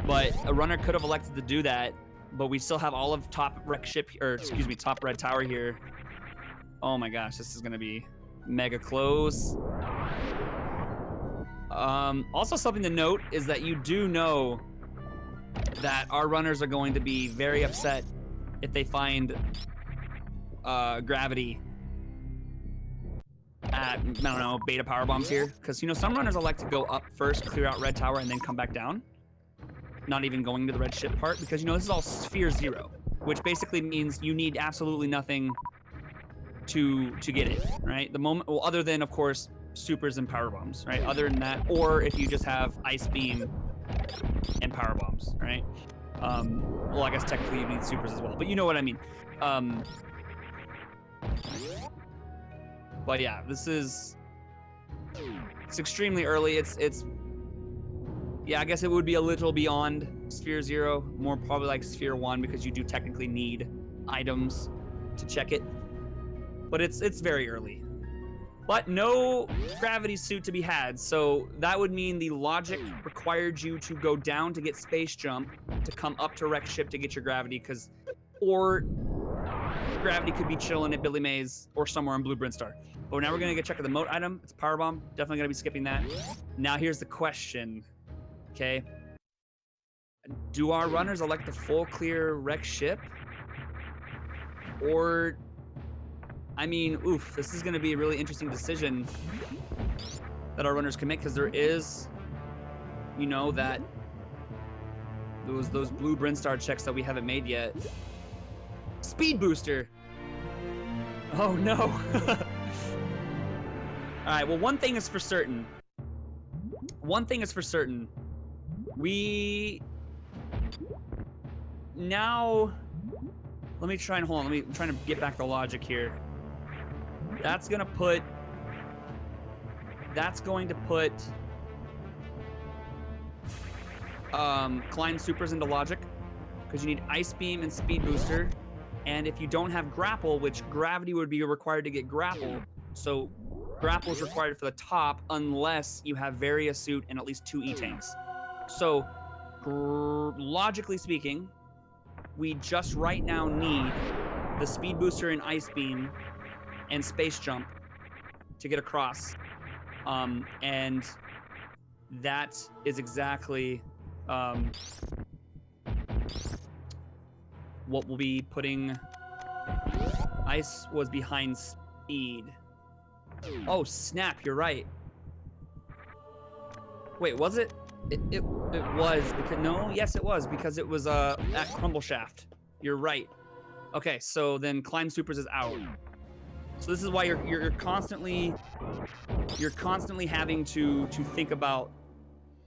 But a runner could have elected to do that, but we still have all of top wreck ship, or excuse me, top red tower here. Oh my gosh, this is going to be mega close. Also something to note is that you do know that our runners are going to be very upset if they find gravity at, I don't know, beta power bombs here. Because, you know, some runners elect to go up first, clear out red tower, and then come back down. Not even going to the red ship part, because, you know, this is all sphere 0, which basically means you need absolutely nothing to get it, right? The moment, well, other than of course supers and power bombs, right? Other than that, or if you just have ice beam and power bombs, right? Well, I guess technically you need supers as well, but you know what I mean. But yeah, it's extremely early. It's yeah, I guess it would be a little beyond Sphere 0, more probably like Sphere 1, because you do technically need items to check it. But it's very early. But no gravity suit to be had, so that would mean the logic required you to go down to get space jump, to come up to wreck ship to get your gravity, or gravity could be chilling at Billy Mays or somewhere in Blue Brinstar. But now we're gonna get check the moat item. It's a power bomb. Definitely gonna be skipping that. Now here's the question. Okay. Do our runners elect the full clear wreck ship? Or, I mean, oof, this is going to be a really interesting decision that our runners can make, because there is, you know, that those blue Brinstar checks that we haven't made yet. Speed booster. Oh no. All right, well, one thing is for certain. We now, let me try and hold on. I'm trying to get back the logic here. That's going to put climb supers into logic, because you need ice beam and speed booster. And if you don't have grapple, which gravity would be required to get grapple, so grapple is required for the top unless you have various suit and at least 2 E-tanks. So logically speaking, we just right now need the speed booster and ice beam and space jump to get across. And that is exactly what we'll be putting. Ice was behind speed. Oh snap, you're right. Wait, was it? It was, because no, yes it was, because it was at Crumble Shaft. You're right. Okay, so then climb supers is out. So this is why you're constantly having to think about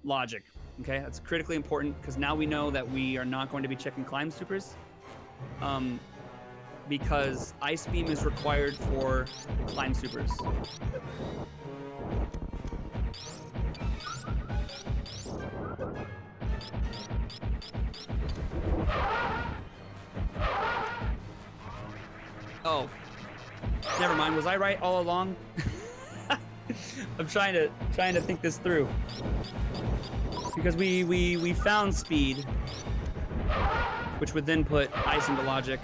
logic. Okay, that's critically important, because now we know that we are not going to be checking climb supers, because ice beam is required for climb supers. Oh, never mind. Was I right all along? I'm trying to think this through, because we found speed, which would then put ice into logic.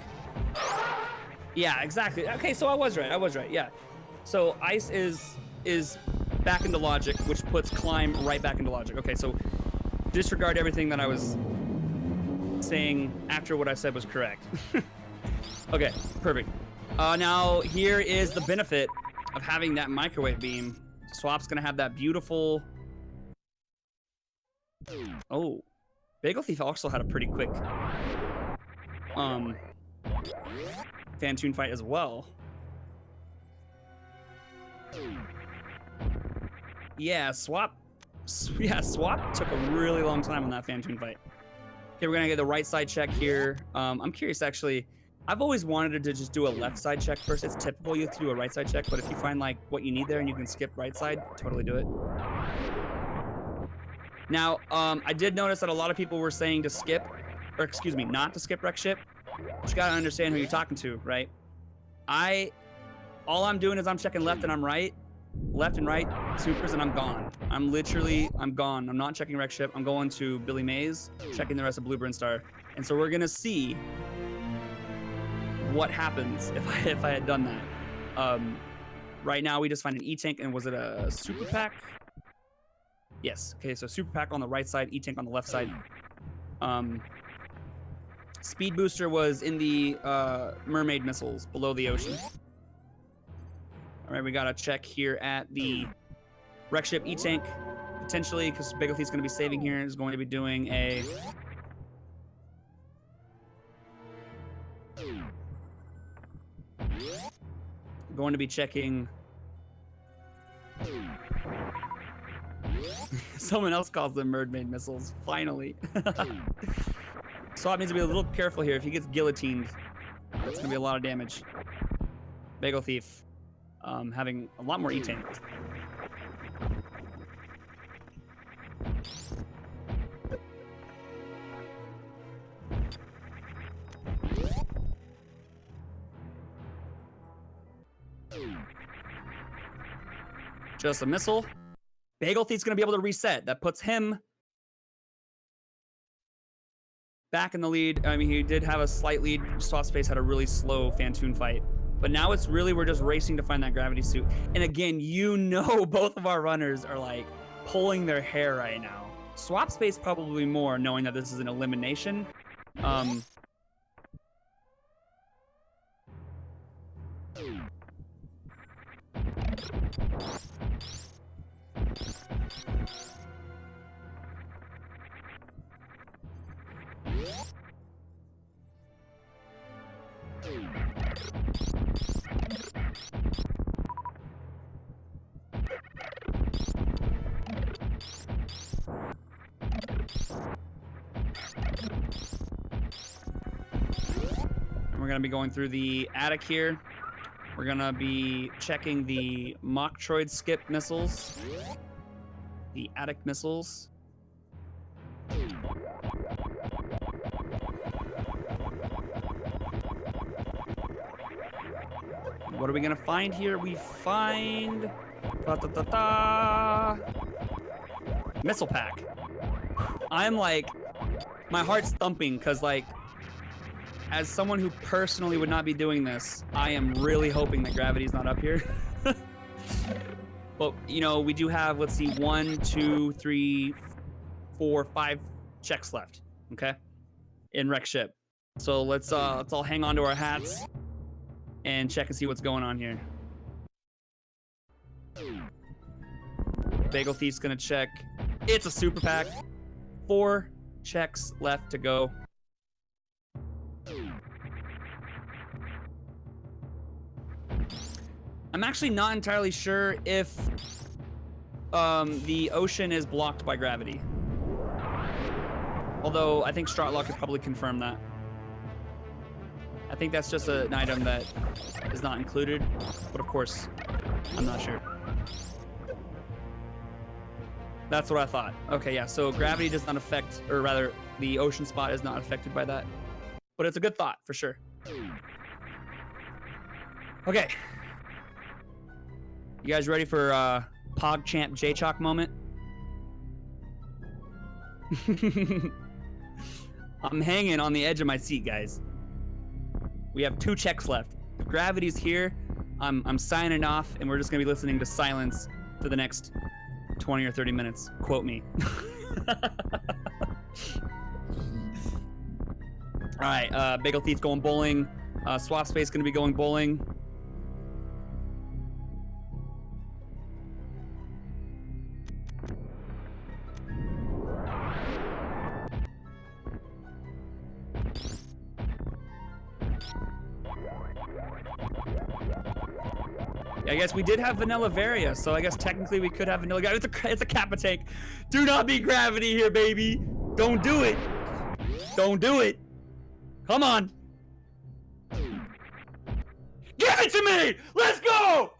Yeah, exactly. Okay, so I was right. Yeah. So ice is back into logic, which puts climb right back into logic. Okay, so disregard everything that I was saying after what I said was correct. Okay, perfect. Now here is the benefit of having that microwave beam. Swap's gonna have that beautiful. Oh, Bagel Thief also had a pretty quick Fantoon fight as well. Yeah, Swap took a really long time on that Fantoon fight. Okay, we're gonna get the right side check here. I'm curious, actually. I've always wanted to just do a left side check first. It's typical you have to do a right side check, but if you find like what you need there and you can skip right side, totally do it. Now, I did notice that a lot of people were saying to skip, or excuse me, not to skip wreck ship. But you gotta understand who you're talking to, right? All I'm doing is I'm checking left and I'm right, left and right, supers, and I'm gone. I'm gone. I'm not checking wreck ship. I'm going to Billy Mays, checking the rest of Blue Brinstar. And so we're gonna see what happens if I had done that. Right now we just find an E-tank, and was it a super pack? Yes. Okay, so super pack on the right side, E-tank on the left side. Speed booster was in the mermaid missiles below the ocean. All right, we got a check here at the wreck ship E-tank, potentially, because Bagel Thief's going to be saving here, is going to be doing a going to be checking. Someone else calls them mermaid missiles, finally. Swap needs to be a little careful here. If he gets guillotined, that's going to be a lot of damage. Bagel Thief having a lot more E-tank. Just a missile. Bagel Thief's going to be able to reset. That puts him back in the lead. I mean, he did have a slight lead. Swap Space had a really slow Fantoon fight. But now it's really, we're just racing to find that gravity suit. And again, you know, both of our runners are like pulling their hair right now. Swap Space probably more, knowing that this is an elimination. We're going to be going through the attic here. We're going to be checking the Machtroid skip missiles. The attic missiles. What are we going to find here? We find... Missile pack. I'm like... My heart's thumping because, like, as someone who personally would not be doing this, I am really hoping that gravity's not up here. But, you know, we do have, let's see, 1, 2, 3, 4, 5 checks left, okay? In wreck ship. So let's all hang on to our hats and check and see what's going on here. Bagel Thief's gonna check. It's a super pack. 4 checks left to go. I'm actually not entirely sure if the ocean is blocked by gravity. Although I think Stratlock could probably confirm that. I think that's just an item that is not included, but of course, I'm not sure. That's what I thought. Okay, yeah, so gravity does not affect, or rather, the ocean spot is not affected by that. But it's a good thought, for sure. Okay. You guys ready for PogChamp J-Chalk moment? I'm hanging on the edge of my seat, guys. We have 2 checks left. If gravity's here, I'm signing off, and we're just gonna be listening to silence for the next 20 or 30 minutes. Quote me. All right, Bagel Thief going bowling. Swap Space gonna be going bowling. I guess we did have Vanilla Varia, so I guess technically we could have Vanilla. It's a Kappa tank. Do not be gravity here, baby. Don't do it. Don't do it. Come on. Give it to me. Let's go.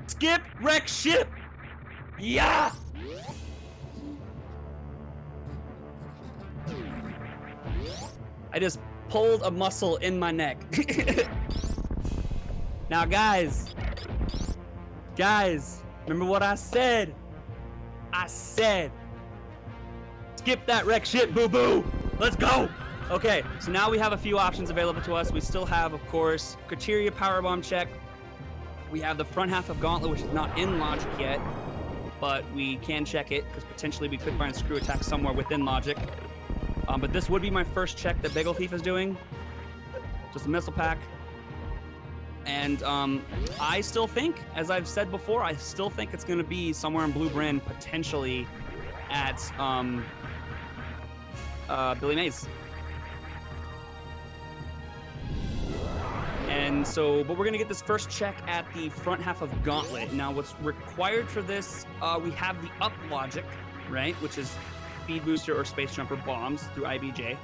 Skip wreck ship. Yeah. I just pulled a muscle in my neck. Now, guys, remember what I said? I said, skip that wreck shit, boo-boo. Let's go. Okay, so now we have a few options available to us. We still have, of course, Criteria Powerbomb check. We have the front half of Gauntlet, which is not in Logic yet, but we can check it, because potentially we could find a screw attack somewhere within Logic. But this would be my first check that Bagel Thief is doing. Just a missile pack. And I still think, as I've said before, I still think it's going to be somewhere in Blue Brand, potentially at Billy Mays. And so, but we're gonna get this first check at the front half of Gauntlet. Now, what's required for this, we have the up logic, right? Which is speed booster or space jumper bombs through IBJ.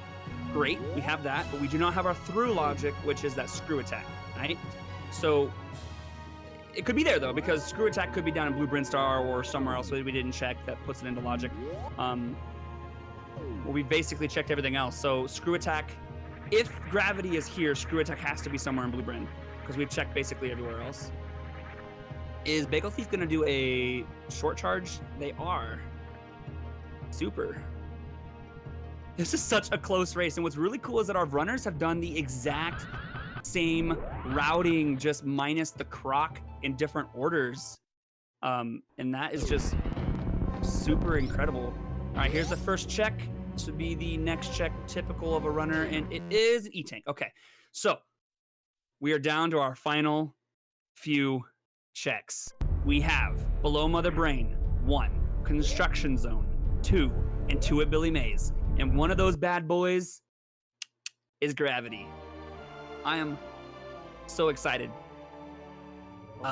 Great, we have that, but we do not have our through logic, which is that screw attack, right? So it could be there though, because screw attack could be down in Blue Brinstar or somewhere else that we didn't check that puts it into logic. Well, we basically checked everything else. So screw attack, if gravity is here, screw attack has to be somewhere in Blue Brin, because we've checked basically everywhere else. Is Bagel Thief gonna do a short charge? They are. Super. This is such a close race, and what's really cool is that our runners have done the exact same routing, just minus the croc in different orders. And that is just super incredible. All right, here's the first check. This would be the next check, typical of a runner, and it is an E-Tank. Okay, so we are down to our final few checks. We have Below Mother Brain, 1, Construction Zone, 2, and 2 at Billy Mays. And one of those bad boys is Gravity. I am so excited.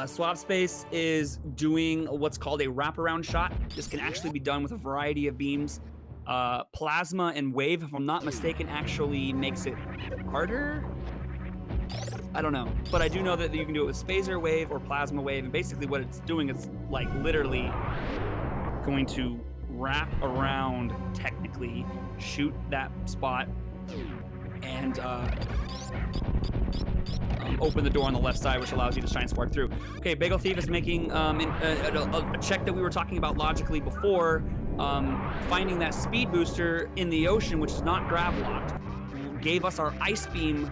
Swap Space is doing what's called a wraparound shot. This can actually be done with a variety of beams. Plasma and Wave, if I'm not mistaken, actually makes it harder. I don't know, but I do know that you can do it with Spacer Wave or Plasma Wave, and basically what it's doing is like literally going to wrap around, technically, shoot that spot, and open the door on the left side, which allows you to shine spark through. Okay, Bagel Thief is making a check that we were talking about logically before, finding that speed booster in the ocean, which is not grav locked, gave us our ice beam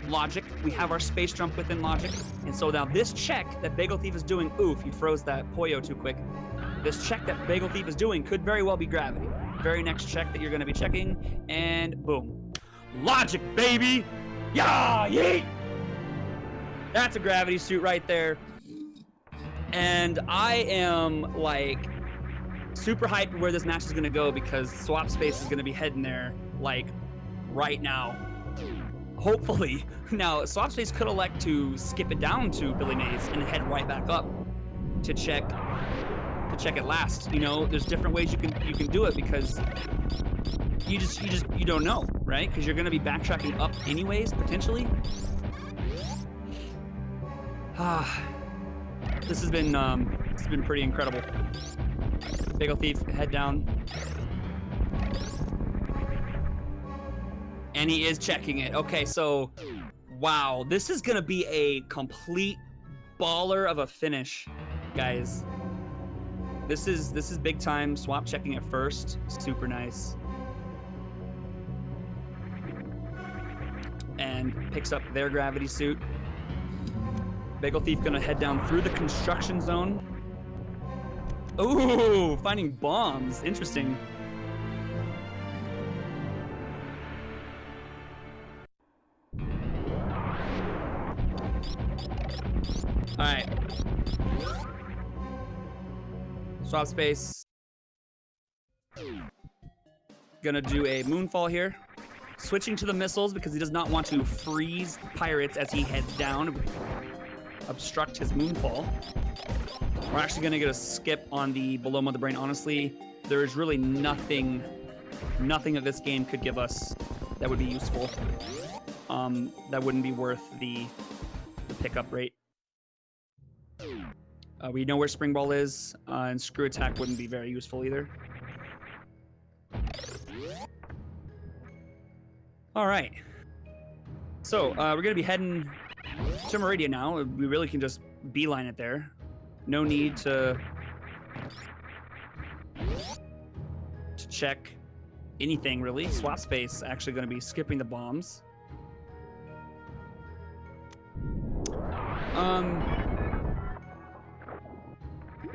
logic. We have our space jump within logic, and so now this check that Bagel Thief is doing, oof, you froze that Poyo too quick. This check that Bagel Thief is doing could very well be gravity. Very next check that you're going to be checking, and boom. Logic, baby! Yeah, yeet! That's a gravity suit right there. And I am, like, super hyped where this match is going to go, because Swap Space is going to be heading there, like, right now. Hopefully. Now, Swap Space could elect to skip it down to Billy Mays and head right back up to check it last. You know, there's different ways you can do it, because you don't know, right? Because you're going to be backtracking up anyways, potentially. This has been pretty incredible. Bagel Thief, head down. And he is checking it. Okay, so wow, this is gonna be a complete baller of a finish, guys. This is big time. Swap checking it first. Super nice. And picks up their gravity suit. Bagel Thief gonna head down through the construction zone. Ooh, finding bombs. Interesting. All right. Swap Space. Gonna do a moonfall here. Switching to the missiles because he does not want to freeze pirates as he heads down. Obstruct his moonfall. We're actually gonna get a skip on the Below Mother Brain. Honestly, there is really nothing that this game could give us that would be useful. That wouldn't be worth the pickup rate. We know where Spring Ball is, and Screw Attack wouldn't be very useful either. All right. So we're gonna be heading to Meridian now. We really can just beeline it there. No need to check anything really. Swap Space actually gonna be skipping the bombs.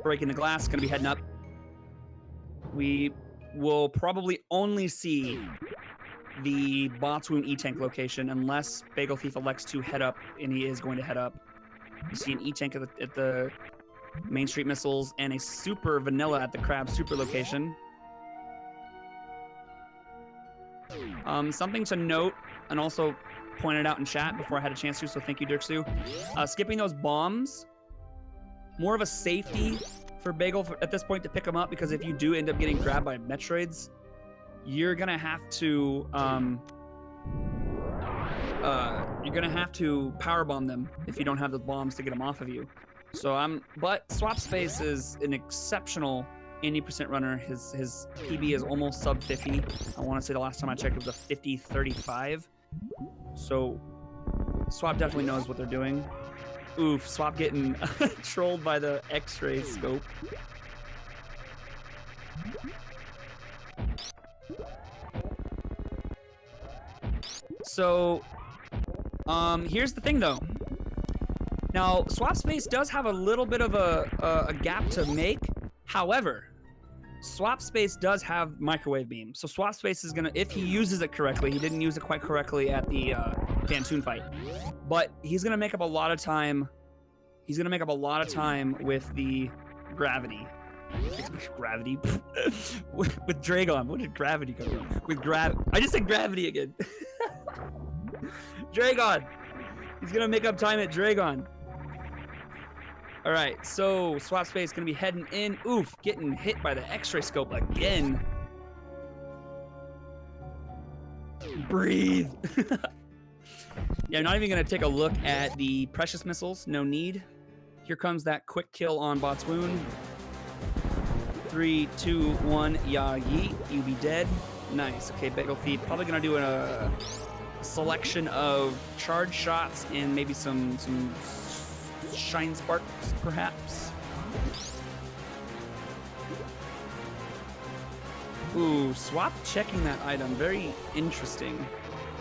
Breaking the glass, gonna be heading up. We will probably only see the Botswoon E-Tank location unless Bagel Thief elects to head up, and he is going to head up. You see an E-Tank at the Main Street Missiles and a Super Vanilla at the Crab Super location. Something to note, and also pointed out in chat before I had a chance to, so thank you, Dirksu. Skipping those bombs, more of a safety for Bagel at this point to pick them up, because if you do end up getting grabbed by Metroids, you're gonna have to power bomb them if you don't have the bombs to get them off of you. So but Swap Space is an exceptional 80% runner. His PB is almost sub 50. I want to say the last time I checked it was a 50-35. So Swap definitely knows what they're doing. Oof, Swap getting trolled by the X-ray scope. So here's the thing though. Now, Swap Space does have a little bit of a gap to make. However, Swap Space does have Microwave Beam. So Swap Space is gonna, if he uses it correctly, he didn't use it quite correctly at the Pantoon fight, but he's gonna make up a lot of time. He's gonna make up a lot of time with the gravity. Gravity? with Dragon. What did gravity come from? With I just said gravity again. Dragon! He's gonna make up time at Dragon. All right, so Swap Space gonna be heading in. Oof, getting hit by the X-ray scope again. Breathe. Yeah, I'm not even gonna take a look at the precious missiles. No need. Here comes that quick kill on Botswoon. 3, 2, 1, ya yeet. You be dead. Nice. Okay, Bagel Thief probably gonna do a selection of charge shots and maybe some shine sparks, perhaps. Ooh, Swap checking that item. Very interesting.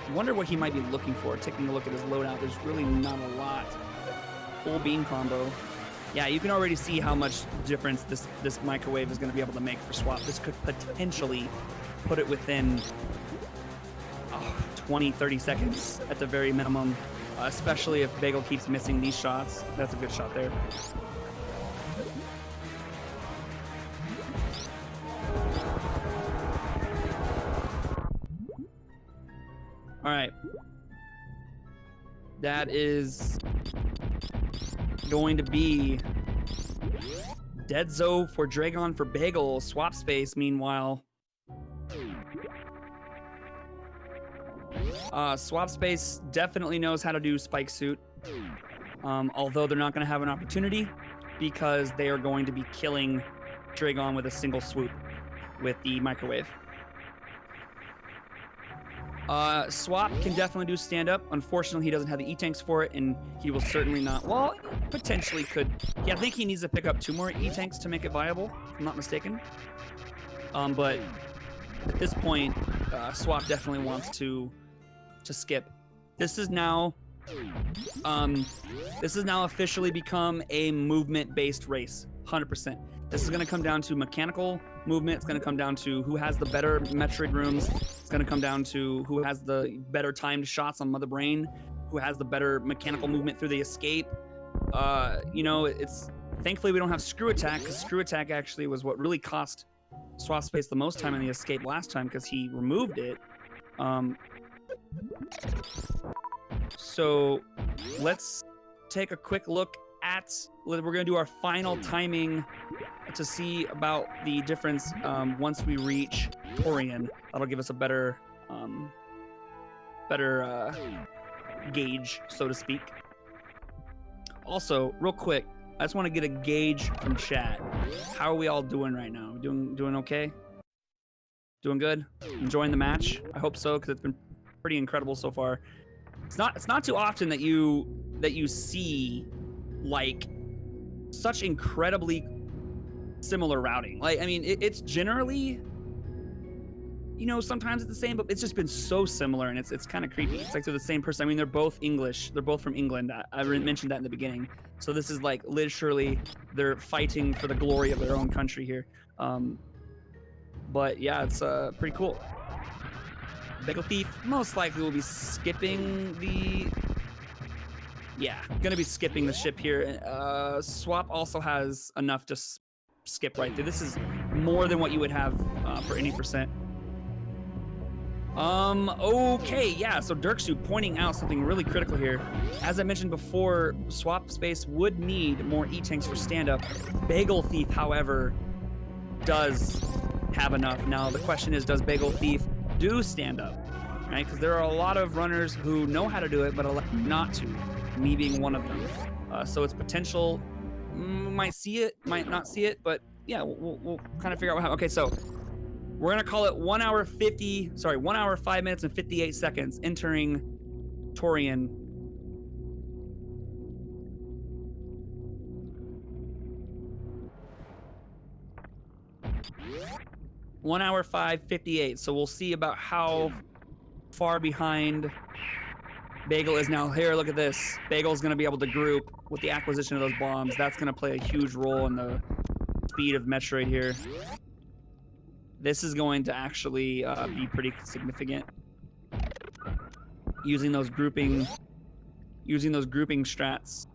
I wonder what he might be looking for. Taking a look at his loadout, there's really not a lot. Full beam combo. Yeah, you can already see how much difference this microwave is going to be able to make for Swap. This could potentially put it within 20, 30 seconds at the very minimum. Especially if Bagel keeps missing these shots. That's a good shot there. All right. That is going to be Dead Zo for Dragon for Bagel. Swap Space, meanwhile. Swap Space definitely knows how to do Spike Suit, although they're not going to have an opportunity because they are going to be killing Dragon with a single swoop with the microwave. Swap can definitely do stand-up. Unfortunately, he doesn't have the E-tanks for it, and he will certainly not. Well, potentially could. Yeah, I think he needs to pick up 2 more E-tanks to make it viable, if I'm not mistaken. But at this point, Swap definitely wants to skip. This is now officially become a movement-based race, 100%. This is going to come down to mechanical movement. It's going to come down to who has the better Metroid rooms. It's going to come down to who has the better timed shots on Mother Brain, who has the better mechanical movement through the escape. You know, it's thankfully we don't have Screw Attack, because Screw Attack actually was what really cost Swap Space the most time in the escape last time, because he removed it. So let's take a quick look at, we're going to do our final timing to see about the difference once we reach Torian. That'll give us a better gauge, so to speak. Also, real quick, I just want to get a gauge from chat. How are we all doing right now? Doing okay? Doing good? Enjoying the match? I hope so, because it's been pretty incredible so far. It's not too often that you see like such incredibly similar routing. Like, I mean, it's generally, you know, sometimes it's the same, but it's just been so similar, and it's kind of creepy. It's like they're the same person. I mean, they're both English. They're both from England. I mentioned that in the beginning. So this is like literally they're fighting for the glory of their own country here. But yeah, it's pretty cool. Bagel Thief most likely will be skipping the... Yeah, gonna be skipping the ship here. Swap also has enough to skip right through. This is more than what you would have for any percent. Okay, yeah, so Dirksu pointing out something really critical here. As I mentioned before, Swap Space would need more E-Tanks for stand-up. Bagel Thief, however, does have enough. Now, the question is, does Bagel Thief do stand-up? Right, because there are a lot of runners who know how to do it, but elect not to, me being one of them. So it's potential, might see it, might not see it, but yeah, we'll kind of figure out what happens. Okay, so we're gonna call it 1 hour 5 minutes and 58 seconds entering Torian. One hour 5:58. So we'll see about how far behind Bagel is now. Here, look at this. Bagel's gonna be able to group with the acquisition of those bombs. That's gonna play a huge role in the speed of Metroid here. This is going to actually be pretty significant. Using those grouping strats.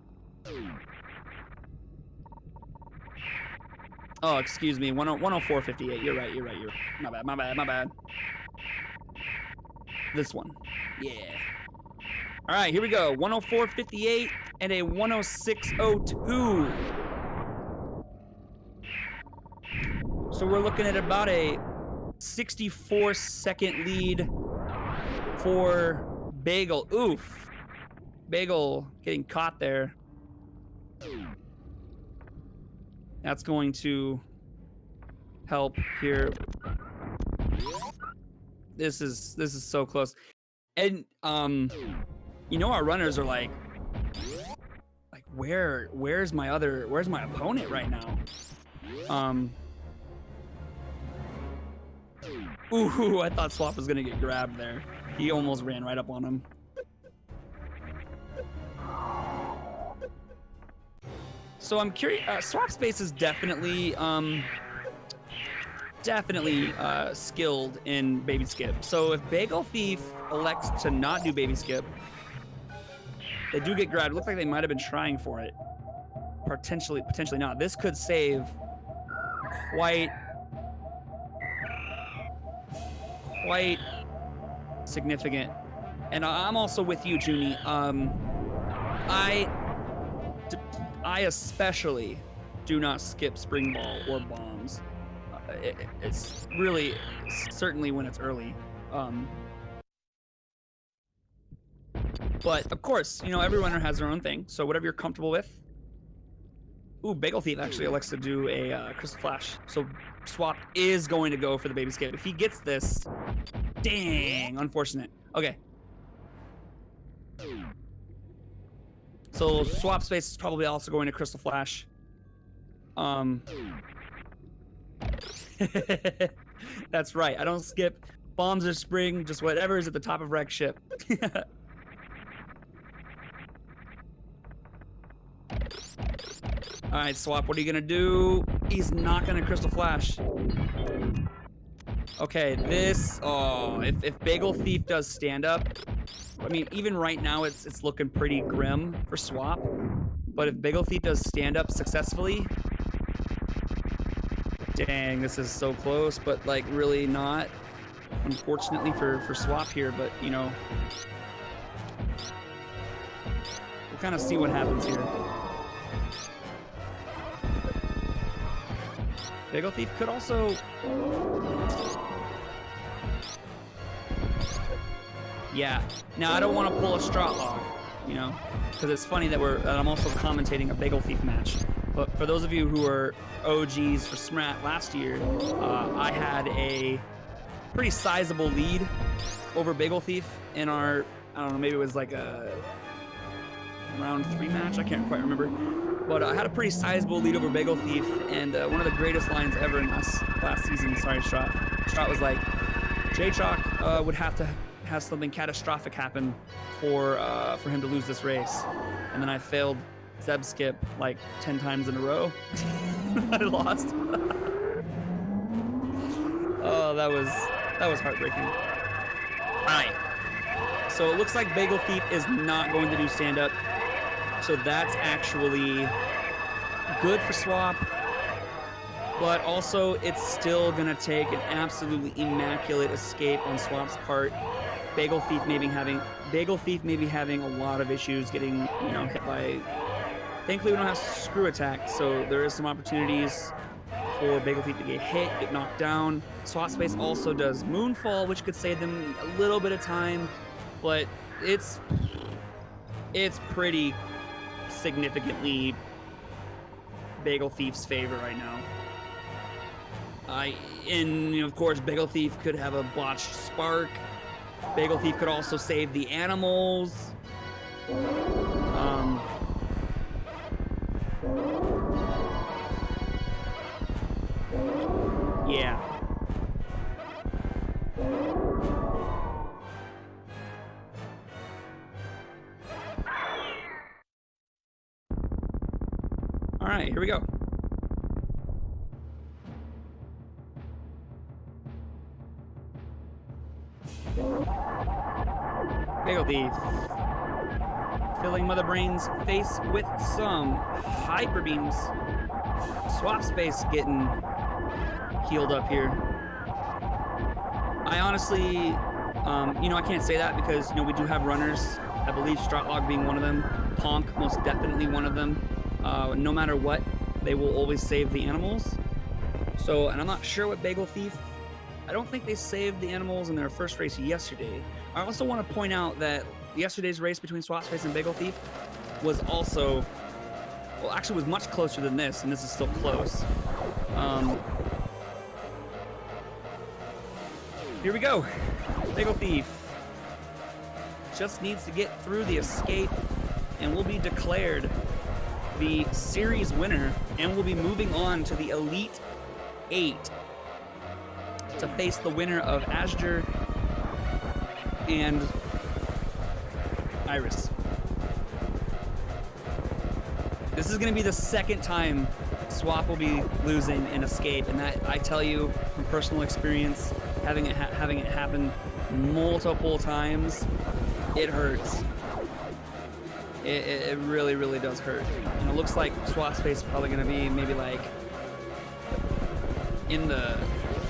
Oh, excuse me, 104.58. You're right. My bad. This one. Yeah. All right, here we go. 104.58 and a 106.02. So we're looking at about a 64-second lead for Bagel. Oof. Bagel getting caught there. That's going to help here. This is so close. And you know, our runners are like where's my opponent right now? Ooh, I thought Swap was gonna get grabbed there. He almost ran right up on him. So I'm curious. Swap Space is definitely skilled in Baby Skip. So if Bagel Thief elects to not do Baby Skip, they do get grabbed. It looks like they might have been trying for it. Potentially not. This could save quite significant. And I'm also with you, Junie. I especially do not skip Spring Ball or bombs. It's really, certainly when it's early. But of course, you know, every runner has their own thing. So whatever you're comfortable with. Ooh, Bagel Thief actually elects to do a Crystal Flash. So Swap is going to go for the Baby Skip. If he gets this, dang, unfortunate. Okay. So Swap Space is probably also going to Crystal Flash. That's right. I don't skip bombs or spring, just whatever is at the top of Rex ship. All right, Swap, what are you gonna do? He's not gonna Crystal Flash. Okay, this, oh, if Bagel Thief does stand up, I mean, even right now it's looking pretty grim for Swap, but if Bagel Thief does stand up successfully, dang, this is so close, but like really not, unfortunately for Swap here, but you know, we'll kind of see what happens here. Bagel Thief could also... Yeah. Now, I don't want to pull a straw hog, you know, because it's funny that I'm also commentating a Bagel Thief match. But for those of you who are OGs for SMRAT last year, I had a pretty sizable lead over Bagel Thief in our, I don't know, maybe it was like a round 3 match. I can't quite remember. But I had a pretty sizable lead over Bagel Thief, and one of the greatest lines ever in last season. Sorry, Strat. Strat was like, J-Chalk would have to have something catastrophic happen for him to lose this race. And then I failed Zeb Skip like 10 times in a row. I lost. Oh, that was heartbreaking. All right. So it looks like Bagel Thief is not going to do stand-up. So that's actually good for Swap. but also it's still gonna take an absolutely immaculate escape on Swap's part. Bagel Thief maybe having a lot of issues getting, you know, hit by. Thankfully, we don't have Screw Attack, so there is some opportunities for Bagel Thief to get hit, get knocked down. Swap Space also does Moonfall, which could save them a little bit of time, but it's pretty significantly Bagel Thief's favor right now. And you know, of course, Bagel Thief could have a botched Spark. Bagel Thief could also save the animals. Yeah. All right, here we go. Bagel Thief. Filling Mother Brain's face with some hyper beams. Swap Space getting healed up here. I honestly, you know, I can't say that because, you know, we do have runners. I believe Stratlog being one of them. Ponk, most definitely one of them. No matter what, they will always save the animals. So, and I'm not sure what Bagel Thief. I don't think they saved the animals in their first race yesterday. I also want to point out that yesterday's race between Swap Space and Bagel Thief was also, well, actually was much closer than this, and this is still close. Here we go. Bagel Thief just needs to get through the escape and will be declared the series winner and will be moving on to the Elite 8 to face the winner of Asger and Iris. This is going to be the second time Swap will be losing in escape, and that, I tell you from personal experience, having it happen multiple times, it hurts. It really, really does hurt. And it looks like Swap Space is probably going to be maybe like in the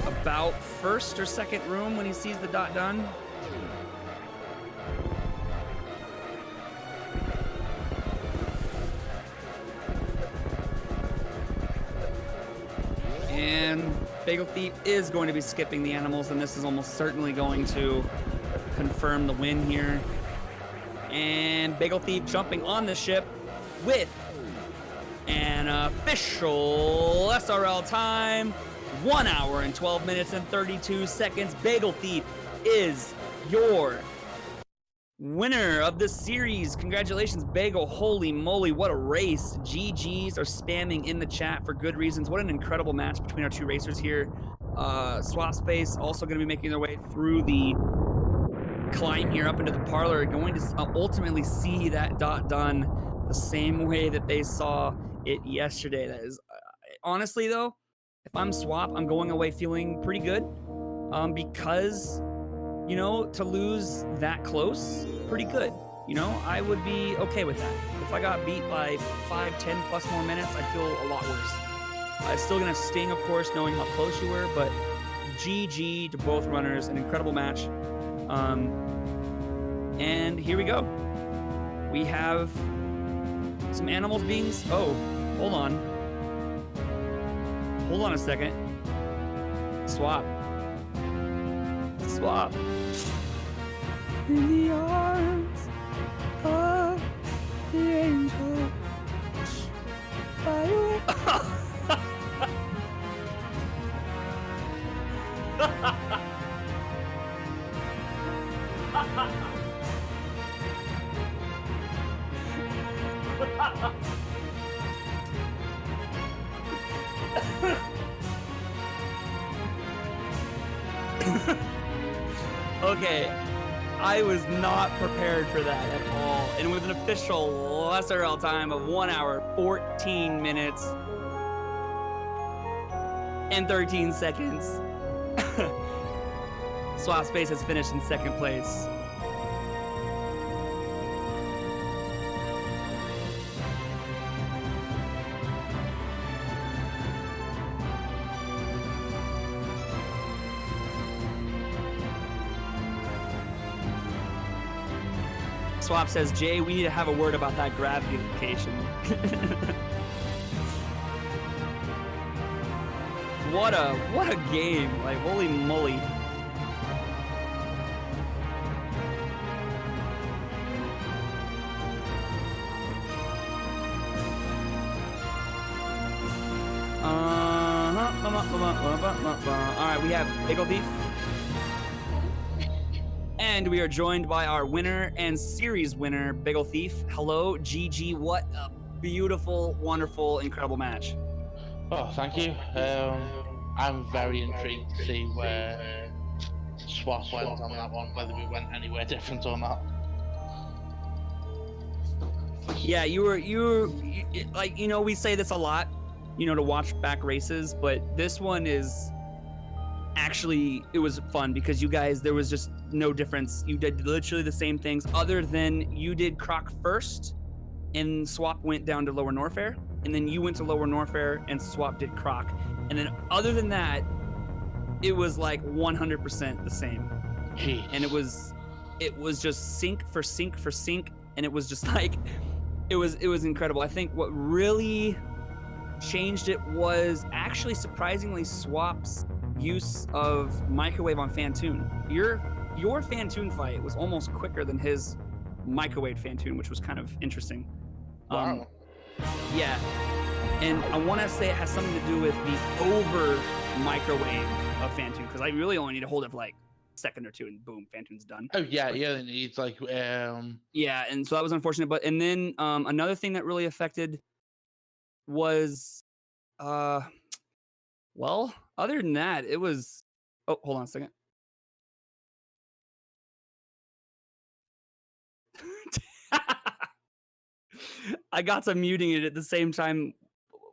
about first or second room when he sees the dot done. And Bagel Thief is going to be skipping the animals, and this is almost certainly going to confirm the win here. And Bagel Thief jumping on the ship with an official SRL time, 1 hour and 12 minutes and 32 seconds. Bagel Thief is your winner of the series. Congratulations, Bagel. Holy moly, what a race. GGs are spamming in the chat for good reasons. What an incredible match between our two racers here. Swap Space also going to be making their way through the climb here up into the parlor, going to ultimately see that dot done the same way that they saw it yesterday. That is, honestly though, if I'm Swap, I'm going away feeling pretty good, because, you know, to lose that close, pretty good. You know, I would be okay with that. If I got beat by 5, 10 plus more minutes, I'd feel a lot worse. It's still gonna sting, of course, knowing how close you were, but GG to both runners, an incredible match. And here we go. We have some animals being, oh, hold on. Hold on a second. Swap. Swap. In the arms of the angel. Okay, I was not prepared for that at all. And with an official SRL time of 1 hour, 14 minutes, and 13 seconds, Swap Space has finished in second place. Swap says, Jay, we need to have a word about that gravity location. What a game. Like, holy moly. All right, we have Bagel Thief. And we are joined by our winner and series winner, Bagel Thief. Hello, GG. What a beautiful, wonderful, incredible match. Oh, thank you. I'm very intrigued to see where Swap went on that one, whether we went anywhere different or not. Yeah, you were like, you know, we say this a lot, you know, to watch back races, but this one is actually, it was fun because you guys, there was just no difference. You did literally the same things, other than you did Croc first and Swap went down to Lower Norfair, and then you went to Lower Norfair and Swap did Croc. And then other than that, it was like 100% the same. Jeez. And it was just sync for sync for sync, and it was just like, it was incredible. I think what really changed it was actually surprisingly Swap's use of microwave on Fantoon. Your Fantoon fight was almost quicker than his microwave Fantoon, which was kind of interesting. Wow. Yeah, and I want to say it has something to do with the over microwave of Fantoon, because I really only need to hold it for like a second or two, and boom, Fantoon's done. Oh yeah, yeah. It needs like Yeah, and so that was unfortunate. But and then another thing that really affected was well, other than that, it was. Oh, hold on a second. I got to muting it at the same time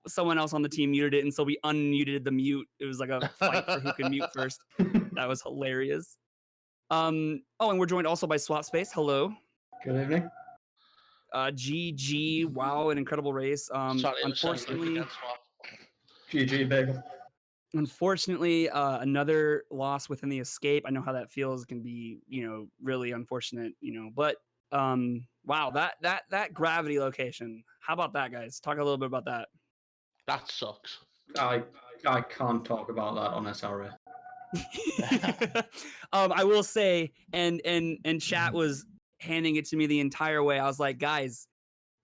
someone else on the team muted it, and so we unmuted the mute. It was like a fight for who can mute first. That was hilarious. Oh, and we're joined also by Swap Space. Hello. Good evening. GG. Wow, an incredible race. Unfortunately, GG Bagel. Unfortunately, another loss within the escape. I know how that feels. It can be, you know, really unfortunate, you know, but wow, that gravity location. How about that, guys? Talk a little bit about that. That sucks. I can't talk about that on SRA. I will say, and chat was handing it to me the entire way. I was like, guys,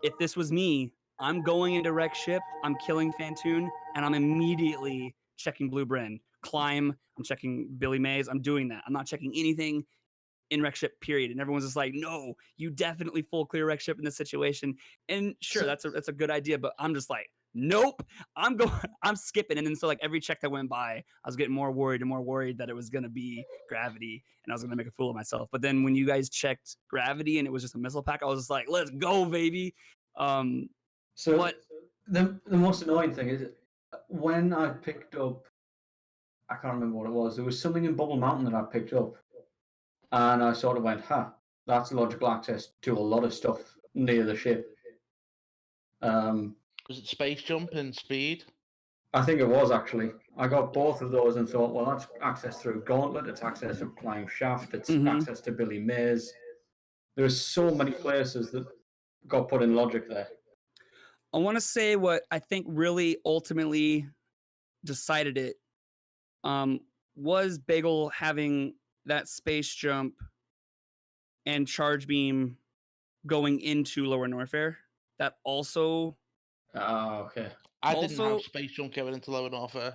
if this was me, I'm going into wreck ship, I'm killing Fantoon, and I'm immediately checking Blue Bryn. Climb, I'm checking Billy Mays. I'm doing that. I'm not checking anything in wreck ship, period. And everyone's just like, no, you definitely full clear wreck ship in this situation. And sure, that's a good idea, but I'm just like, nope, I'm skipping. And then so like every check that went by, I was getting more worried and more worried that it was gonna be gravity and I was gonna make a fool of myself. But then when you guys checked gravity and it was just a missile pack, I was just like, let's go, baby. So the most annoying thing is when I picked up, I can't remember what it was. There was something in Bubble Mountain that I picked up, and I sort of went, that's logical access to a lot of stuff near the ship. Was it space jump and speed? I think it was actually. I got both of those and thought, well, that's access through Gauntlet, it's access through Climb Shaft, it's access to Billy Mays. There's so many places that got put in logic there. I want to say what I think really ultimately decided it was Bagel having that space jump and charge beam going into Lower Norfair. That also. Oh, okay. I didn't have space jump going into Lower Norfair.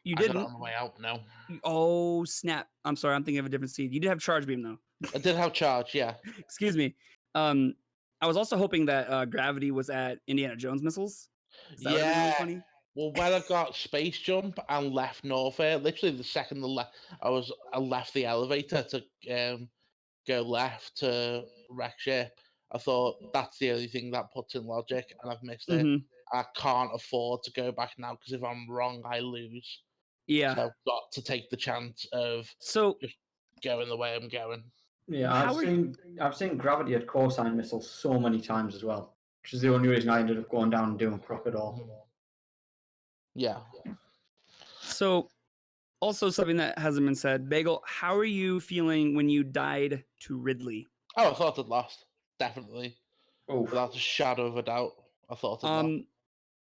You didn't? I got it on the way out, no. Oh, snap. I'm sorry, I'm thinking of a different seed. You did have charge beam, though. I did have charge, yeah. Excuse me. I was also hoping that gravity was at Indiana Jones missiles. Yeah. Really funny? Well, when I got space jump and left Norfair, literally the second I left the elevator to go left to wreck ship, I thought that's the only thing that puts in logic, and I've missed it. I can't afford to go back now because if I'm wrong, I lose. Yeah. So I've got to take the chance of just going the way I'm going. Yeah, I've seen gravity at cosine missiles so many times as well, which is the only reason I ended up going down and doing Croc at all. Yeah. So, also something that hasn't been said, Bagel, how are you feeling when you died to Ridley? Oh, I thought I'd lost. definitely, Oof. without a shadow of a doubt. I thought of that.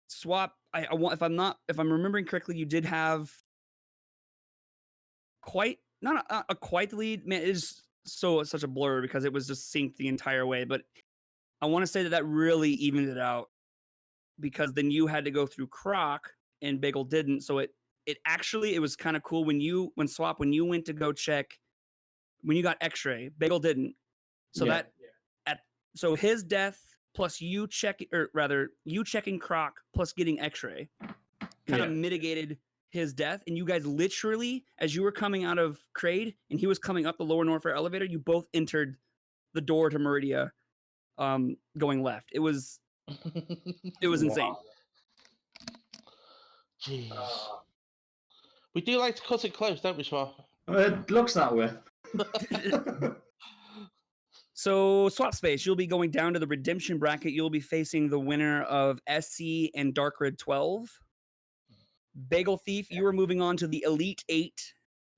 Swap. I want if I'm remembering correctly, you did have quite not a quite the lead. Man, it is such a blur because it was just synced the entire way. But I want to say that really evened it out because then you had to go through Croc and Bagel didn't. So it was kind of cool when you went to go check when you got X-ray, Bagel didn't. So so his death plus you checking Croc plus getting X-ray kind of mitigated his death. And you guys literally, as you were coming out of Crade and he was coming up the lower Norfair elevator, you both entered the door to Meridia, going left. It was insane. Jeez. We do like to cut it close, don't we, Swap? It looks that way. So, Swap Space, you'll be going down to the redemption bracket. You'll be facing the winner of SC and Dark Red 12. Bagel Thief, you are moving on to the Elite 8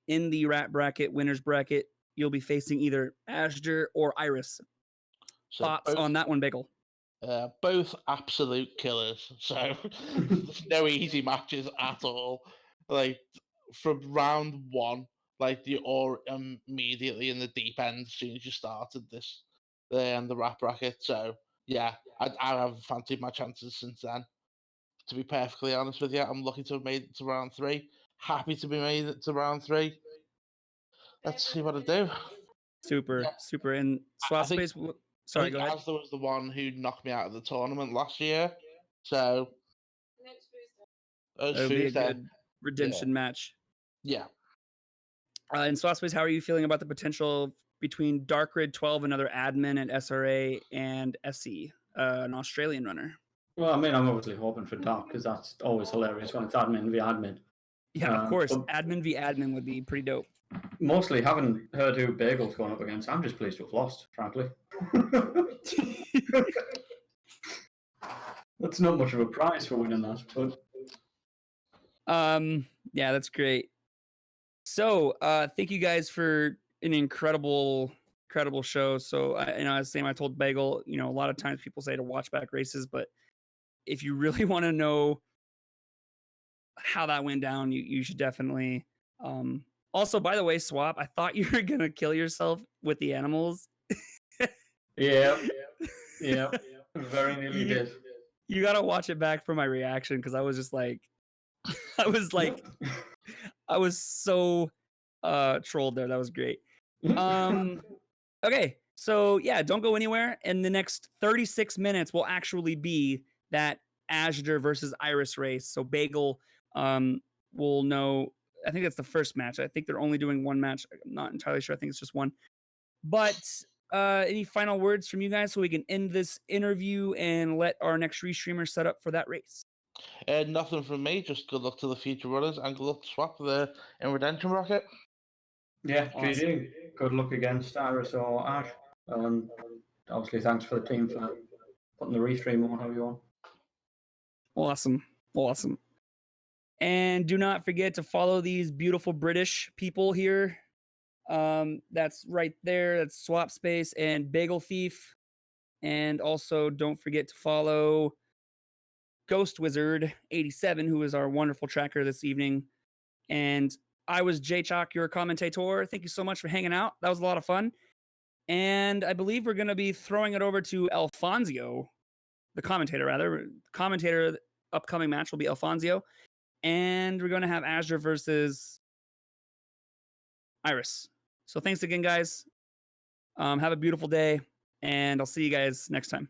in the Rat bracket, winners bracket. You'll be facing either Ashdar or Iris. So thoughts on that one, Bagel? Both absolute killers. So there's no easy matches at all. Like from round one, like you're all immediately in the deep end as soon as you started this and the Rat bracket. So yeah, I haven't fancied my chances since then. To be perfectly honest with you, I'm lucky to have made it to round 3. Happy to be made it to round 3. Let's see what I do. Super. And Swap Space. Sorry, go ahead. Asda was the one who knocked me out of the tournament last year. So it would be a good redemption match. Yeah. And Swap Space, how are you feeling about the potential between Dark Red 12, another admin at SRA, and SE, an Australian runner? Well, I mean, I'm obviously hoping for Dark because that's always hilarious when it's admin v admin. Yeah, of course. Admin v admin would be pretty dope. Mostly, having heard who Bagel's going up against, I'm just pleased to have lost, frankly. That's not much of a prize for winning that, but yeah, that's great. So, thank you guys for an incredible show. So, as I told Bagel, a lot of times people say to watch back races, but if you really want to know how that went down, you should definitely. Also, by the way, Swap, I thought you were gonna kill yourself with the animals. Yeah, very nearly did. You gotta watch it back for my reaction because I was just like, I was so trolled there. That was great. Okay, so yeah, don't go anywhere. In the next 36 minutes will actually be that Ashdar versus Iris race. So Bagel will know. I think that's the first match. I think they're only doing one match. I'm not entirely sure. I think it's just one. But any final words from you guys so we can end this interview and let our next restreamer set up for that race? Nothing from me. Just good luck to the future runners and good luck to Swap there in Redemption Rocket. Yeah, awesome. GG. Good luck against Iris or Ash. Obviously, thanks for the team for putting the restream on how you want. Awesome. And do not forget to follow these beautiful British people here. That's right there. That's Swap Space and Bagel Thief. And also don't forget to follow Ghost Wizard 87, who is our wonderful tracker this evening. And I was J Chalk, your commentator. Thank you so much for hanging out. That was a lot of fun. And I believe we're going to be throwing it over to Alfonso, the commentator, rather. Commentator, upcoming match will be Alfonso. And we're going to have Ashdar versus Iris. So thanks again, guys. Have a beautiful day, and I'll see you guys next time.